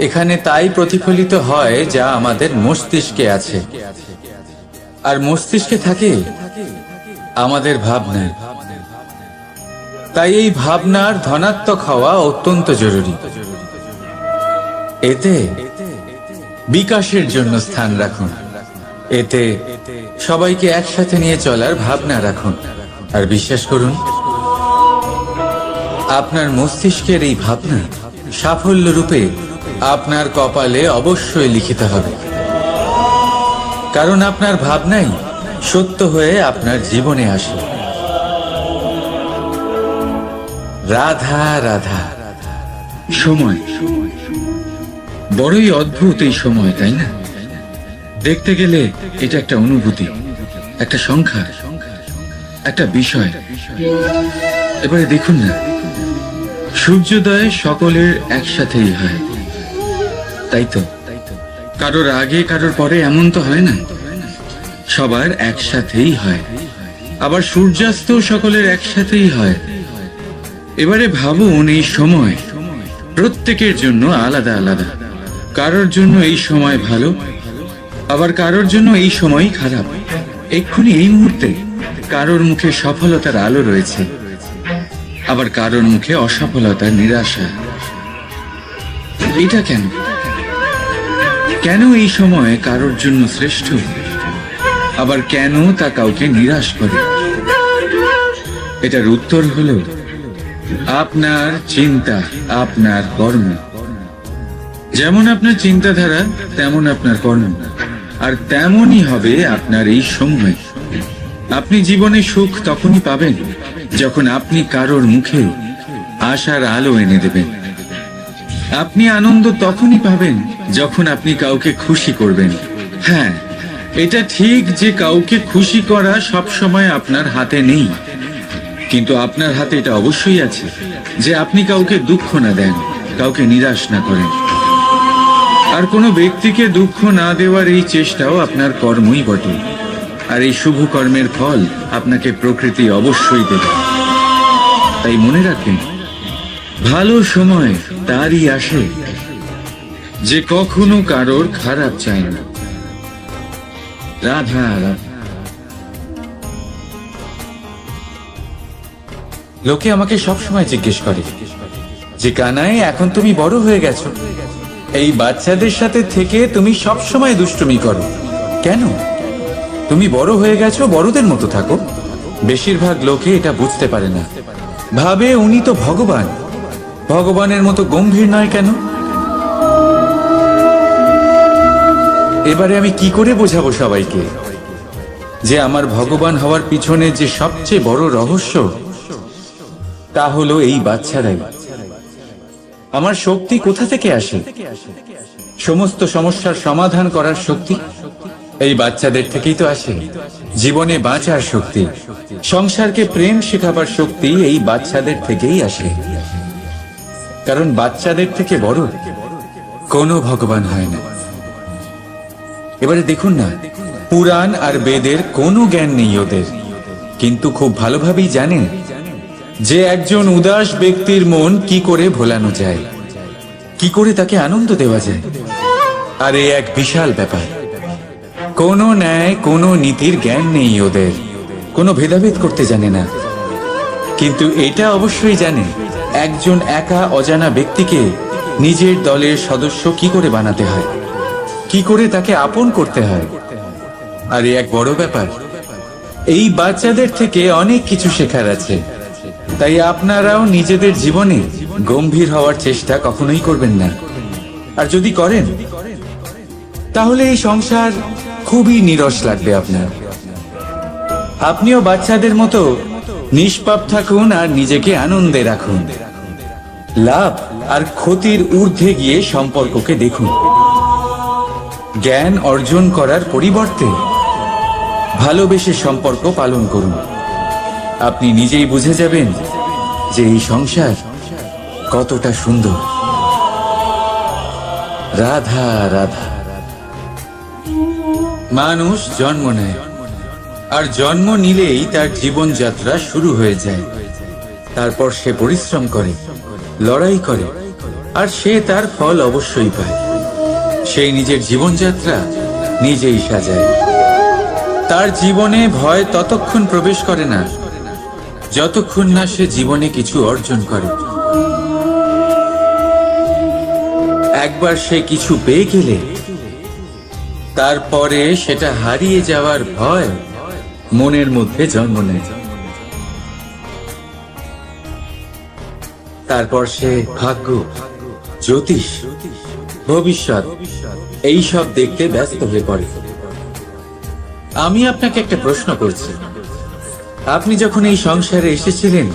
এখানে তাই প্রতিফলিত হয় যা আমাদের মস্তিষ্কে আছে, আর মস্তিষ্কে থাকে আমাদের ভাবনা। তাই এই ভাবনার ধনাত্মক হওয়া অত্যন্ত জরুরি। এতে বিকাশের জন্য স্থান রাখুন, এতে সবাইকে একসাথে নিয়ে চলার ভাবনা রাখুন, আর বিশ্বাস করুন আপনার মস্তিষ্কের এই ভাবনা সাফল্য রূপে আপনার কপালে অবশ্যই লিখিত হবে। কারণ আপনার ভাবনাই সত্য হয়ে আপনার জীবনে আসে। রাধা রাধা। সময় বড়ই অদ্ভুত এই সময়, তাই না? দেখতে গেলে এটা একটা অনুভূতি, একটা সংখ্যা, একটা বিষয়। এবারে দেখুন না, সূর্যোদয় সকলের একসাথেই হয়, তাই তো? কারোর আগে কারোর পরে এমন তো হয় না, সবার একসাথেই হয়। আবার সূর্যাস্ত সকলের একসাথেই হয়। এবারে ভাবুন, এই সময় প্রত্যেকের জন্য আলাদা আলাদা। কারোর জন্য এই সময় ভালো, আবার কারোর জন্য এই সময়ই খারাপ। এক্ষুনি এই মুহূর্তে কারোর মুখে সফলতার আলো রয়েছে, আবার কারোর মুখে অসফলতার নিরাশা। এটা কেন? কেন এই সময় কারোর জন্য শ্রেষ্ঠ, আবার কেন তা কাউকে নিরাশ করে? এটার উত্তর হলো আপনার চিন্তা, আপনার কর্ম। যেমন আপনার চিন্তাধারা তেমন আপনার কর্ম, আর তেমনই হবে আপনার এই সময়। আপনি জীবনে সুখ তখনই পাবেন যখন আপনি কারোর মুখে আশার আলো এনে দেবেন। আপনি আনন্দ তখনই পাবেন যখন আপনি কাউকে খুশি করবেন। হ্যাঁ, এটা ঠিক যে কাউকে খুশি করা সব সময় আপনার হাতে নেই, কিন্তু আপনার হাতে এটা অবশ্যই আছে যে আপনি কাউকে দুঃখ না দেন, কাউকে নিরাশ না করেন। আর কোনো ব্যক্তিকে দুঃখ না দেওয়ার এই চেষ্টাও আপনার কর্মই বটে। আর এই শুভ কর্মের ফল আপনাকে প্রকৃতি অবশ্যই দেবে। তাই মনে রাখবেন, ভালো সময় তারই আসে যে কখনো কারোর খারাপ চায় না। রাধা রাধা। লোকে আমাকে সবসময় জিজ্ঞেস করে যে কানাই, এখন তুমি বড় হয়ে গেছো, এই বাচ্চাদের সাথে থেকে তুমি সবসময় দুষ্টুমি করো কেন? তুমি বড় হয়ে গেছো, বড়দের মতো থাকো। বেশিরভাগ লোকে এটা বুঝতে পারে না, ভাবে উনি তো ভগবান, ভগবানের মতো গম্ভীর নয় কেন? এবারে আমি কি করে বোঝাবো সবাইকে যে আমার ভগবান হওয়ার পিছনে যে সবচেয়ে বড় রহস্য, তা হলো এই বাচ্চারাই। আমার শক্তি কোথা থেকে আসে? সমস্ত সমস্যার সমাধান করার শক্তি এই বাচ্চাদের থেকেই তো আসে। জীবনে বাঁচার শক্তি, সংসারকে প্রেম শেখাবার শক্তি এই বাচ্চাদের থেকেই আসে। কারণ বাচ্চাদের থেকে বড় কোনো ভগবান হয় না। এবারে দেখুন না, পুরাণ আর বেদের কোনো জ্ঞান নেই ওদের, কিন্তু খুব ভালোভাবেই জানেন যে একজন উদাস ব্যক্তির মন কি করে ভোলানো যায়, কি করে তাকে আনন্দ দেওয়া যায়। আর এ এক বিশাল ব্যাপার। কোনো ন্যায়, কোনো নীতির জ্ঞান নেই ওদের, কোনো ভেদাভেদ করতে জানে না। কিন্তু এটা অবশ্যই জানে একজন একা অজানা ব্যক্তিকে নিজের দলের সদস্য কি করে বানাতে হয়, কি করে তাকে আপন করতে হয়। আর এ এক বড় ব্যাপার। এই বাচ্চাদের থেকে অনেক কিছু শেখার আছে। তাই আপনারাও নিজেদের জীবনে গম্ভীর হওয়ার চেষ্টা কখনোই করবেন না। আর যদি করেন তাহলে এই সংসার খুবই নিরস লাগবে আপনার। আপনিও বাচ্চাদের মতো নিষ্পাপ থাকুন আর নিজেকে আনন্দে রাখুন। লাভ আর ক্ষতির ঊর্ধ্বে গিয়ে সম্পর্ককে দেখুন। জ্ঞান অর্জন করার পরিবর্তে ভালোবেসে সম্পর্ক পালন করুন। আপনি নিজেই বুঝে যাবেন যে এই সংসার কতটা সুন্দর। রাধা রাধা। মানুষ জন্ম নেয়, আর জন্ম নিলেই তার জীবনযাত্রা শুরু হয়ে যায়। তারপর সে পরিশ্রম করে, লড়াই করে, আর সে তার ফল অবশ্যই পায়। সেই নিজের জীবনযাত্রা নিজেই সাজায়। তার জীবনে ভয় ততক্ষণ প্রবেশ করে না যতক্ষণ না সে জীবনে কিছু অর্জন করে। একবার সে কিছু পেয়ে গেলে তারপরে সেটা হারিয়ে যাওয়ার ভয় মনের মধ্যে জন্ম নেয়। তারপর সে ভাগ্য, জ্যোতিষ, ভবিষ্যৎ এইসব দেখতে ব্যস্ত হয়ে পড়ে। আমি আপনাকে একটা প্রশ্ন করছি, আপনি যখন এই সংসারে এসেছিলেন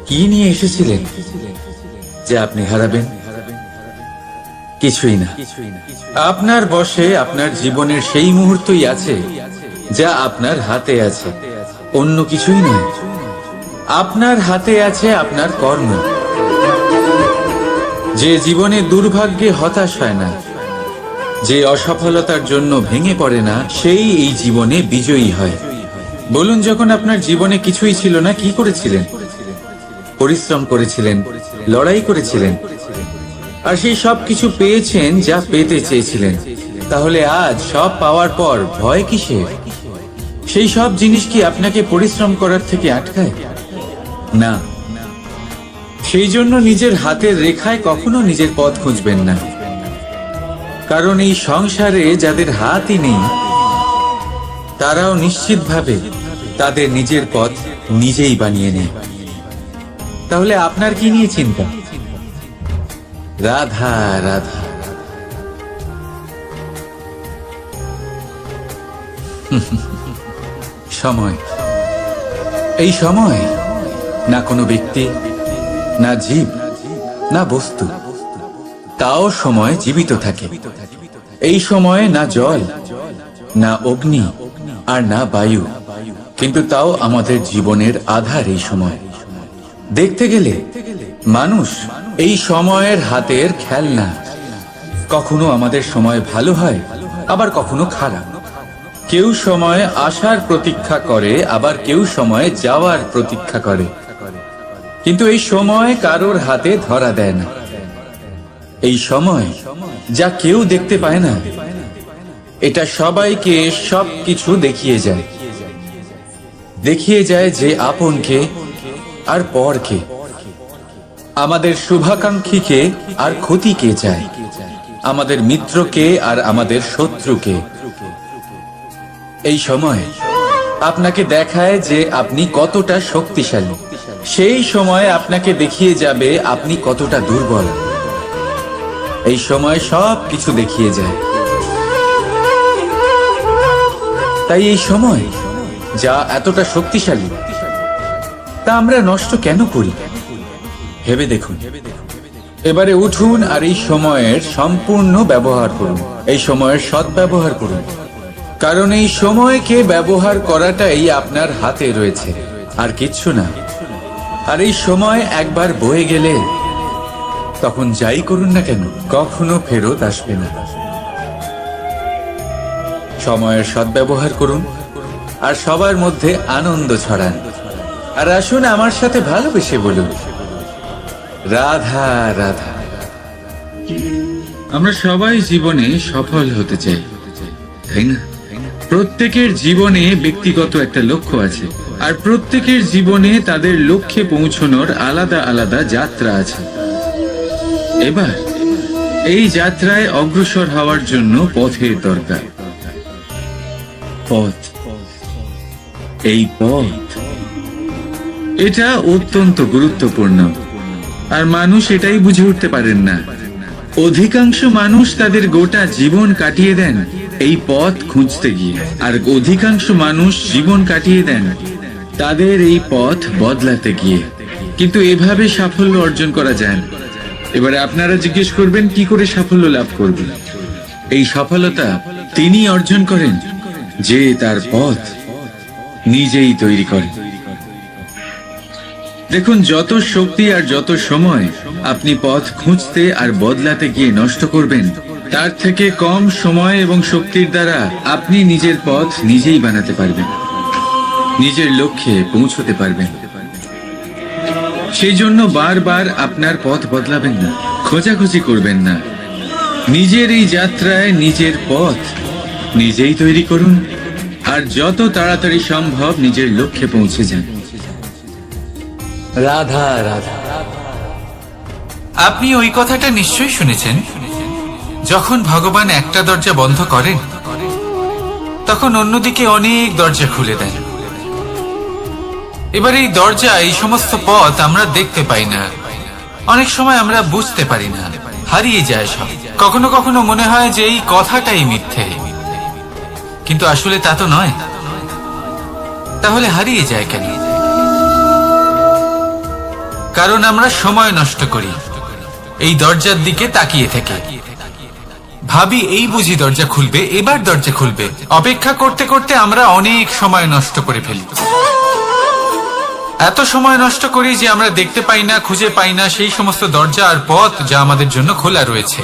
কি নিয়ে এসেছিলেন যে আপনি হারাবেন? কিছুই না। আপনার বশে আপনার জীবনের সেই মুহূর্তই আছে যা আপনার হাতে আছে, অন্য কিছুই নয়। আপনার হাতে আছে আপনার কর্ম। যে জীবনে দুর্ভাগ্যে হতাশ হয় না, যে অসফলতার জন্য ভেঙে পড়ে না, সেই এই জীবনে বিজয়ী হয়। বলুন, যখন আপনার জীবনে কিছুই ছিল না, কি করেছিলেন? পরিশ্রম করেছিলেন, লড়াই করেছিলেন, আর সেই সব কিছু পেয়েছেন যা পেতে চেয়েছিলেন। তাহলে আজ সব পাওয়ার পর ভয় কিসের? সেই সব জিনিস কি আপনাকে পরিশ্রম করার থেকে আটকায়? না। সেই জন্য নিজের হাতের রেখায় কখনো নিজের পথ খুঁজবেন না। কারণ এই সংসারে যাদের হাতই নেই তারাও নিশ্চিতভাবে তাদের নিজের পথ নিজেই বানিয়ে নেয়। তাহলে আপনার কি নিয়ে চিন্তা? রাধা রাধা। সময়, এই সময় না কোনো ব্যক্তি, না জীব, না বস্তু, তাও সময় জীবিত থাকে। এই সময়ে না জল, না অগ্নি, আর না বায়ু, কিন্তু তাও আমাদের জীবনের আধার। এই সময় দেখতে গেলে মানুষ এই সময়ের হাতের খেলনা। কখনো আমাদের সময় ভালো হয়, আবার কখনো খারাপ। কেউ সময় আসার প্রতীক্ষা করে, আবার কেউ সময় যাওয়ার প্রতীক্ষা করে, কিন্তু এই সময় কারোর হাতে ধরা দেয় না। এই সময় যা কেউ দেখতে পায় না, এটা সবাইকে সবকিছু দেখিয়ে যায়। দেখিয়ে যায় যে আপনকে আর পরকে, আমাদের শুভাকাঙ্ক্ষীকে আর ক্ষতিকে চায়, আমাদের মিত্রকে আর আমাদের শত্রুকে। এই সময় আপনাকে দেখায় যে আপনি কতটা শক্তিশালী, সেই সময় আপনাকে দেখিয়ে যাবে আপনি কতটা দুর্বল। এই সময় সব কিছু দেখিয়ে যায়। তাই এই সময় যা এতটা শক্তিশালী, তা আমরা নষ্ট কেন করি? ভেবে দেখুন। এবারে উঠুন আর এই সময়ের সম্পূর্ণ ব্যবহার করুন। এই সময়ের সদ্ব্যবহার করুন, কারণ এই সময়কে ব্যবহার করাটাই আপনার হাতে রয়েছে, আর কিচ্ছু না। আর এই সময় একবার বয়ে গেলে তখন যাই করুন না কেন, কখনো ফেরত আসবে না। সময়ের সদ্ব্যবহার করুন আর সবার মধ্যে আনন্দ ছড়ান। আর আসুন আমার সাথে ভালোবেসে বলুন, রাধা রাধা। আমরা সবাই জীবনে সফল হতে চাই, তাই না? প্রত্যেকের জীবনে ব্যক্তিগত একটা লক্ষ্য আছে, আর প্রত্যেকের জীবনে তাদের লক্ষ্যে পৌঁছানোর আলাদা আলাদা যাত্রা আছে। এবার এই যাত্রায় অগ্রসর হওয়ার জন্য পথের দরকার। পথ, এই পথ, এটা অত্যন্ত গুরুত্বপূর্ণ, আর মানুষ এটাই বুঝে উঠতে পারেন না। অধিকাংশ মানুষ তাদের গোটা জীবন কাটিয়ে দেন এই পথ খুঁজতে গিয়ে, আর অধিকাংশ মানুষ জীবন কাটিয়ে দেন তাদের এই পথ বদলাতে গিয়ে। কিন্তু এভাবে সাফল্য অর্জন করা যায় না। এবারে আপনারা জিজ্ঞেস করবেন, কি করে সাফল্য লাভ করবেন? এই সফলতা তিনি অর্জন করেন যে তার পথ নিজেই তৈরি করে। দেখুন, যত শক্তি আর যত সময় আপনি পথ খুঁজতে আর বদলাতে গিয়ে নষ্ট করবেন, তার থেকে কম সময় এবং শক্তির দ্বারা আপনি নিজের পথ নিজেই বানাতে পারবেন, নিজের লক্ষ্যে পৌঁছতে পারবেন। সেই জন্য বারবার আপনার পথ বদলাবেন না, খোঁজাখুঁজি করবেন না। নিজের এই যাত্রায় নিজের পথ নিজেই তৈরি করুন, আর যত তাড়াতাড়ি সম্ভব নিজের লক্ষ্যে পৌঁছে যান। রাধা রাধা। আপনি ওই কথাটা নিশ্চয়ই শুনেছেন, যখন ভগবান একটা দরজা বন্ধ করেন, তখন অন্যদিকে অনেক দরজা খুলে দেন। এবার এই দরজা, এই সমস্ত পথ আমরা দেখতে পাই না, অনেক সময় আমরা বুঝতে পারি না, হারিয়ে যায় সব। কখনো কখনো মনে হয় যে এই কথাটাই মিথ্যে, কিন্তু আসলে তা তো নয়। তাহলে হারিয়ে যায় কেন? কারণ আমরা সময় নষ্ট করি এই দরজার দিকে তাকিয়ে থেকে। ভাবি এই বুঝি দরজা খুলবে, এবার দরজা খুলবে। অপেক্ষা করতে করতে আমরা অনেক সময় নষ্ট করে ফেলি। এত সময় নষ্ট করি যে আমরা দেখতে পাই না, খুঁজে পাই না সেই সমস্ত দরজা আর পথ যা আমাদের জন্য খোলা রয়েছে।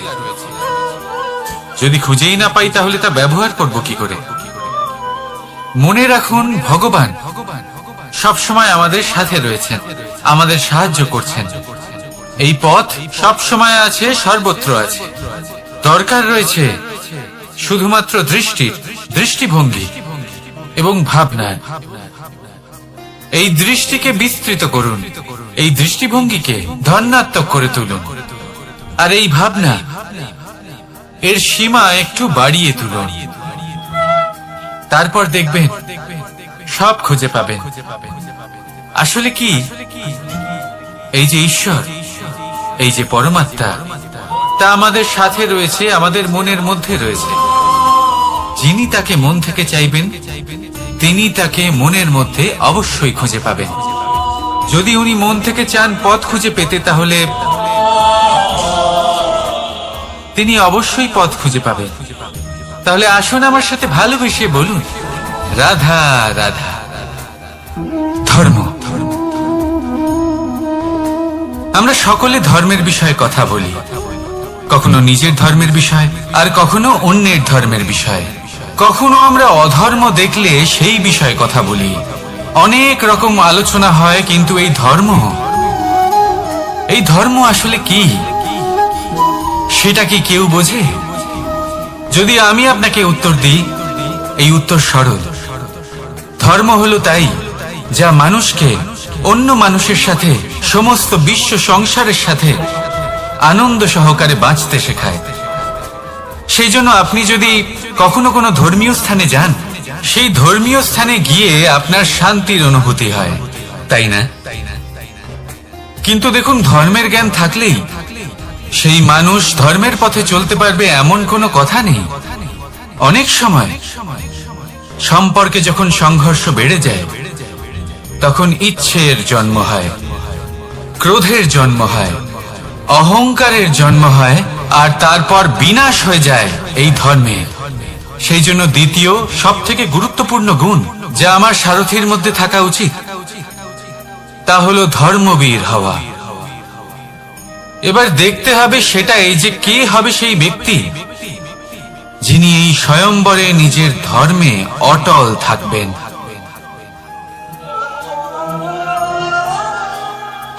যদি খুঁজেই না পাই, তাহলে তা ব্যবহার করব কি করে? মনে রাখুন, ভগবান সব সময় আমাদের সাথে রয়েছেন, আমাদের সাহায্য করছেন। এই পথ সব সময় আছে, সর্বত্র আছে। দরকার রয়েছে শুধুমাত্র দৃষ্টির, দৃষ্টিভঙ্গি এবং ভাবনা। এই দৃষ্টিকে বিস্তৃত করুন, এই দৃষ্টিভঙ্গিকে ধন্যাত্মক করে তুলুন, আর এই ভাবনা, এর সীমা একটু বাড়িয়ে তুলুন। তারপর দেখবেন সব খুঁজে পাবেন। আসলে কি, এই যে ঈশ্বর, এই যে পরমাত্মা, তা আমাদের সাথে রয়েছে, আমাদের মনের মধ্যে রয়েছে। যিনি তাকে মন থেকে চাইবেন, তিনি তাকে মনের মধ্যে অবশ্যই খুঁজে পাবেন। যদি উনি মন থেকে চান পথ খুঁজে পেতে, তাহলে তিনি অবশ্যই পথ খুঁজে পাবেন। তাহলে আসুন আমার সাথে ভালোবেসে বলুন, রাধা রাধা। ধর্ম। আমরা সকলে ধর্মের বিষয়ে কথা বলি, কখনো নিজের ধর্মের বিষয়, আর কখনো অন্যের ধর্মের বিষয়। কখনো আমরা অধর্ম দেখলে সেই বিষয়ে কথা বলি। অনেক রকম আলোচনা হয়, কিন্তু এই ধর্ম আসলে কি, সেটা কি কেউ বোঝে? যদি আমি আপনাকে উত্তর দিই, এই উত্তর সরল। ধর্ম হলো তাই যা মানুষকে অন্য মানুষের সাথে, সমস্ত বিশ্ব সংসারের সাথে আনন্দ সহকারে বাঁচতে শেখায়। সেই জন্য আপনি যদি কখনো কোনো ধর্মীয় স্থানে যান, সেই ধর্মীয় স্থানে গিয়ে আপনার শান্তির অনুভূতি হয়, তাই না? কিন্তু দেখুন, ধর্মের জ্ঞান থাকলেই সেই মানুষ ধর্মের পথে চলতে পারবে এমন কোনো কথা নেই। অনেক সময় সম্পর্কে যখন সংঘর্ষ বেড়ে যায়, তখন ইচ্ছের জন্ম হয়, ক্রোধের জন্ম হয়, অহংকারের জন্ম হয়, আর তারপর বিনাশ হয়ে যায় এই ধর্মে। সেই জন্য দ্বিতীয় সবথেকে গুরুত্বপূর্ণ গুণ যা আমার সারথীর মধ্যে থাকা উচিত, তা হলো ধর্মবীর হওয়া। এবার দেখতে হবে সেটাই যে কে হবে সেই ব্যক্তি যিনি এই স্বয়ম্বরে নিজের ধর্মে অটল থাকবেন।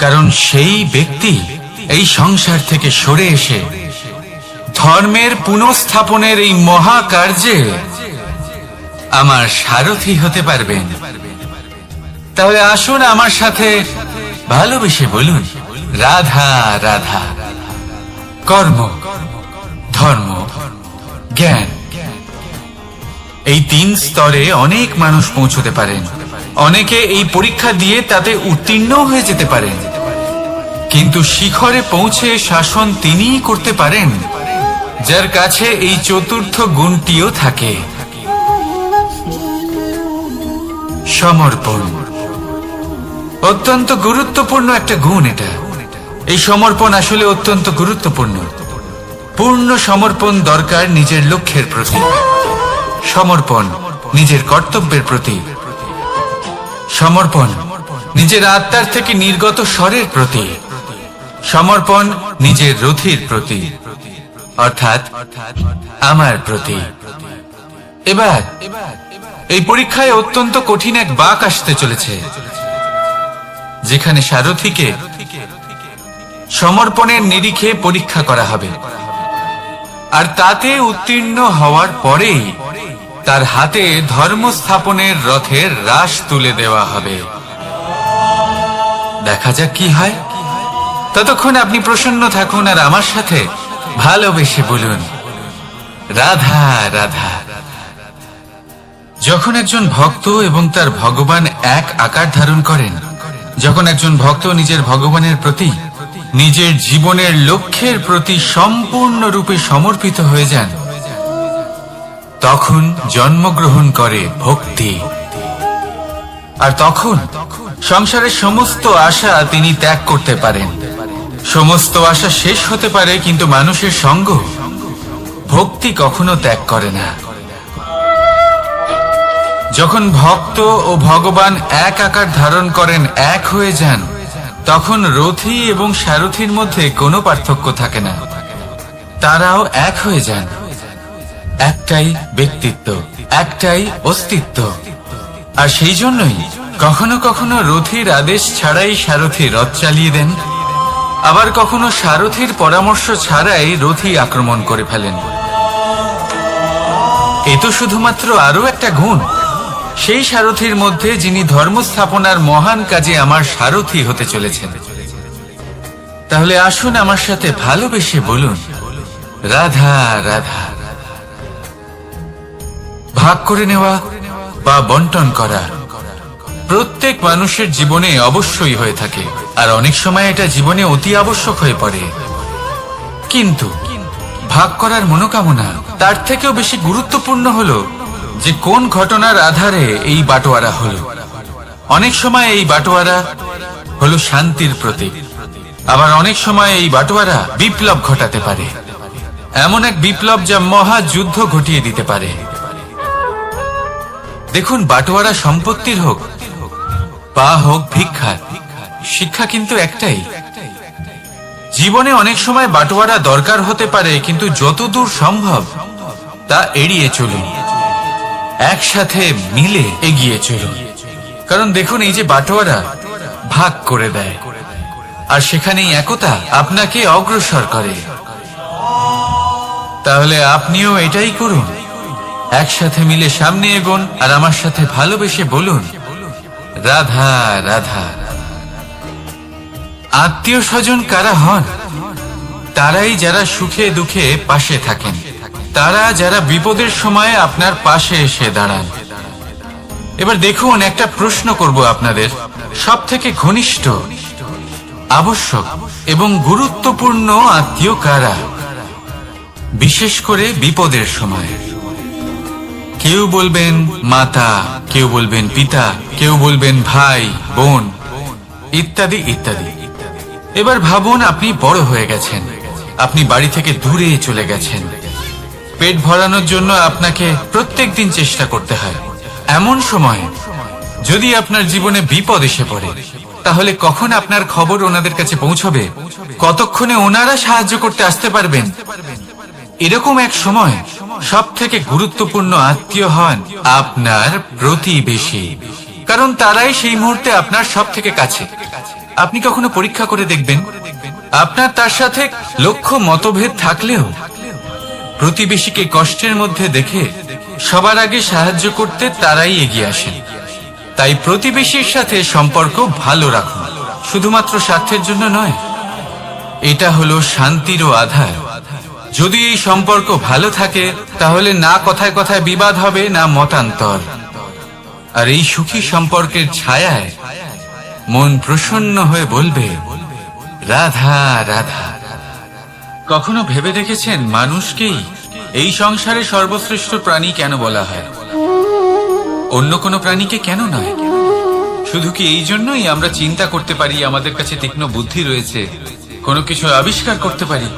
কারণ সেই ব্যক্তি এই সংসার থেকে সরে এসে ধর্মের পুনঃস্থাপনের এই মহাকার্যে আমার সারথী হতে পারবেন। তাহলে আসুন আমার সাথে ভালোবেসে বলুন, রাধা রাধা। কর্ম, ধর্ম, জ্ঞান, এই 3 স্তরে অনেক মানুষ পৌঁছতে পারেন। অনেকে এই পরীক্ষা দিয়ে তাতে উত্তীর্ণ হয়ে যেতে পারেন, কিন্তু শিখরে পৌঁছে শাসন তিনিই করতে পারেন যার কাছে এই চতুর্থ গুণটিও থাকে, সমর্পণ। অত্যন্ত গুরুত্বপূর্ণ একটা গুণ এটা। এই সমর্পণ আসলে অত্যন্ত গুরুত্বপূর্ণ। পূর্ণ সমর্পণ দরকার নিজের লক্ষ্যের প্রতি, সমর্পণ নিজের কর্তব্যের প্রতি, সমর্পণ নিজের আত্মার থেকে নির্গত স্বরের প্রতি, সমর্পণ নিজের রথীর প্রতি, অর্থাৎ আমার প্রতি। এবার এই পরীক্ষায় অত্যন্ত কঠিন এক বাঁক আসতে চলেছে, যেখানে সারথীকে সমর্পণের নিরিখে পরীক্ষা করা হবে, আর তাতে উত্তীর্ণ হওয়ার পরেই তার হাতে ধর্ম স্থাপনের রথের রাশ তুলে দেওয়া হবে। দেখা যাক কি হয়। ততক্ষণ আপনি প্রসন্ন থাকুন আর আমার সাথে ভালোবেসে বলুন, রাধা রাধা। যখন একজন ভক্ত এবং তার ভগবান এক আকার ধারণ করেন, যখন একজন ভক্ত নিজের ভগবানের প্রতি, নিজের জীবনের লক্ষ্যের প্রতি সম্পূর্ণরূপে সমর্পিত হয়ে যান, তখন জন্মগ্রহণ করে ভক্তি। আর তখন সংসারের সমস্ত আশা তিনি ত্যাগ করতে পারেন। সমস্ত আশা শেষ হতে পারে, কিন্তু মানুষের সঙ্গ ভক্তি কখনো ত্যাগ করে না। যখন ভক্ত ও ভগবান এক আকার ধারণ করেন, এক হয়ে যান, তখন রথী এবং সারথীর মধ্যে কোনো পার্থক্য থাকে না। তারাও এক হয়ে যান। একটাই ব্যক্তিত্ব, একটাই অস্তিত্ব। আর সেই জন্যই কখনো কখনো রথীর আদেশ ছাড়াই সারথী রথ চালিয়ে দেন, আবার কখনো সারথীর পরামর্শ ছাড়াই রথী আক্রমণ করে ফেলেন। এ তো শুধুমাত্র আরো একটা গুণ সেই সারথীর মধ্যে, যিনি ধর্ম স্থাপনার মহান কাজে আমার সারথী হতে চলেছেন। তাহলে আসুন আমার সাথে ভালোবেসে বলুন, রাধা রাধা। ভাগ করে নেওয়া বা বন্টন করা প্রত্যেক মানুষের জীবনে অবশ্যই হয়ে থাকে, আর অনেক সময় এটা জীবনে অতি আবশ্যক হয়ে পড়ে। কিন্তু ভাগ করার মনোকামনা তার থেকেও বেশি গুরুত্বপূর্ণ হলো যে কোন ঘটনার আধারে এই বাটোয়ারা হলো। অনেক সময় এই বাটোয়ারা হলো শান্তির প্রতীক, আবার অনেক সময় এই বাটোয়ারা বিপ্লব ঘটাতে পারে। এমন এক বিপ্লব যা মহাযুদ্ধ ঘটিয়ে দিতে পারে। দেখুন, বাটোয়ারা সম্পত্তির হোক বা হোক ভিক্ষা, শিক্ষা কিন্তু একটাই। জীবনে অনেক সময় বাটোয়ারা দরকার হতে পারে, কিন্তু যতদূর সম্ভব তা এড়িয়ে চলুন, একসাথে মিলে এগিয়ে চলুন। কারণ দেখুন, এই যে বাটোয়ারা ভাগ করে দেয়, আর সেখানেই একতা আপনাকে অগ্রসর করে। তাহলে আপনিও এটাই করুন, একসাথে মিলে সামনে এগোন, আর আমার সাথে ভালোবেসে বলুন, রাধা রাধা। আত্মীয় স্বজন কারা হন? তারাই যারা সুখে দুঃখে পাশে থাকেন, তারা যারা বিপদের সময় আপনার পাশে এসে দাঁড়ান। এবার দেখুন, একটা প্রশ্ন করব আপনাদের, সব থেকে ঘনিষ্ঠ, আবশ্যক এবং গুরুত্বপূর্ণ আত্মীয় কারা, বিশেষ করে বিপদের সময়? কেউ বলবেন মাতা, কেউ বলবেন পিতা, কেউ বলবেন ভাই বোন, ইত্যাদি ইত্যাদি। এবার ভাবুন, আপনি বড় হয়ে গেছেন, আপনি বাড়ি থেকে দূরে চলে গেছেন, পেট ভরানোর জন্য আপনাকে প্রত্যেকদিন চেষ্টা করতে হয়। এমন সময় যদি আপনার জীবনে বিপদ এসে পড়ে, তাহলে কখন আপনার খবর ওনাদের কাছে পৌঁছবে? কতক্ষণে ওনারা সাহায্য করতে আসতে পারবেন? এরকম এক সময় সব থেকে গুরুত্বপূর্ণ আত্মীয় হন আপনার প্রতিবেশী, কারণ তারাই সেই মুহূর্তে আপনার সব থেকে কাছে। আপনি কখনো পরীক্ষা করে দেখবেন, আপনার তার সাথে লক্ষ্য মতভেদ থাকলেও প্রতিবেশীকে কষ্টের মধ্যে দেখে সবার আগে সাহায্য করতে তারাই এগিয়ে আসেন। তাই প্রতিবেশীর সাথে সম্পর্ক ভালো রাখুন, শুধুমাত্র স্বার্থের জন্য নয়। এটা হলো শান্তিরও আধার। যদি এই সম্পর্ক ভালো থাকে, তাহলে না কথায় কথায় বিবাদ হবে, না মতান্তর। আর এই সুখী সম্পর্কের ছায়ায় মন প্রসন্ন হয়ে বলবে, রাধা রাধা। কখনো ভেবে দেখেছেন, মানুষকেই এই সংসারে সর্বশ্রেষ্ঠ প্রাণী কেন বলা হয়? অন্য কোনো প্রাণীকে কেন নয়? শুধু কি এই জন্যই আমরা চিন্তা করতে পারি, আমাদের কাছে তীক্ষ্ণ বুদ্ধি রয়েছে, কোনো কিছু আবিষ্কার করতে পারি,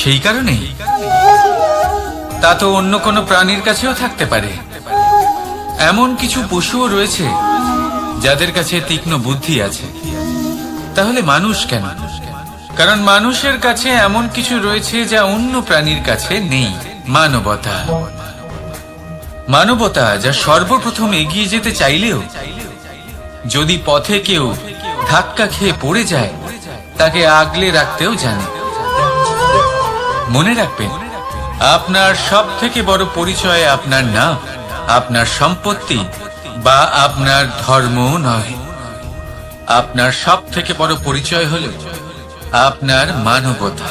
সেই কারণেই? তা তো অন্য কোনো প্রাণীর কাছেও থাকতে পারে। এমন কিছু পশুও রয়েছে যাদের কাছে তীক্ষ্ণ বুদ্ধি আছে। তাহলে মানুষ কেন? কারণ মানুষের কাছে এমন কিছু রয়েছে যা অন্য প্রাণীর কাছে নেই, মানবতা। মানবতা যা সর্বপ্রথম এগিয়ে যেতে চাইলেও যদি পথে কেউ ধাক্কা খেয়ে পড়ে যায়, তাকে আগলে রাখতেও জানে। মনে রাখবেন, আপনার সব থেকে বড় পরিচয় আপনার নাম, আপনার সম্পত্তি বা আপনার ধর্ম নয়। আপনার সব থেকে বড় পরিচয় হল আপনার মানবতা।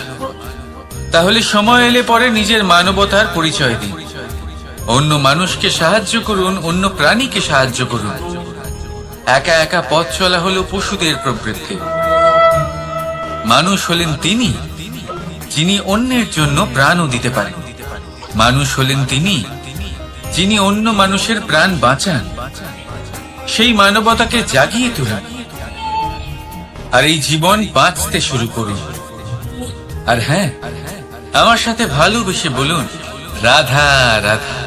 তাহলে সময় এলে পরে নিজের মানবতার পরিচয় দিন, অন্য মানুষকে সাহায্য করুন, অন্য প্রাণীকে সাহায্য করুন। একা একা পথ চলা হলো পশুদের প্রবৃত্তি। মানুষ হলেন তিনি যিনি অন্যের জন্য প্রাণও দিতে পারেন। মানুষ হলেন তিনি যিনি অন্য মানুষের প্রাণ বাঁচান। সেই মানবতাকে জাগিয়ে তুলুন, আর এই জীবন বাঁচতে শুরু করুন। আর হ্যাঁ, আমার সাথে ভালোবেসে বলুন, রাধা রাধা।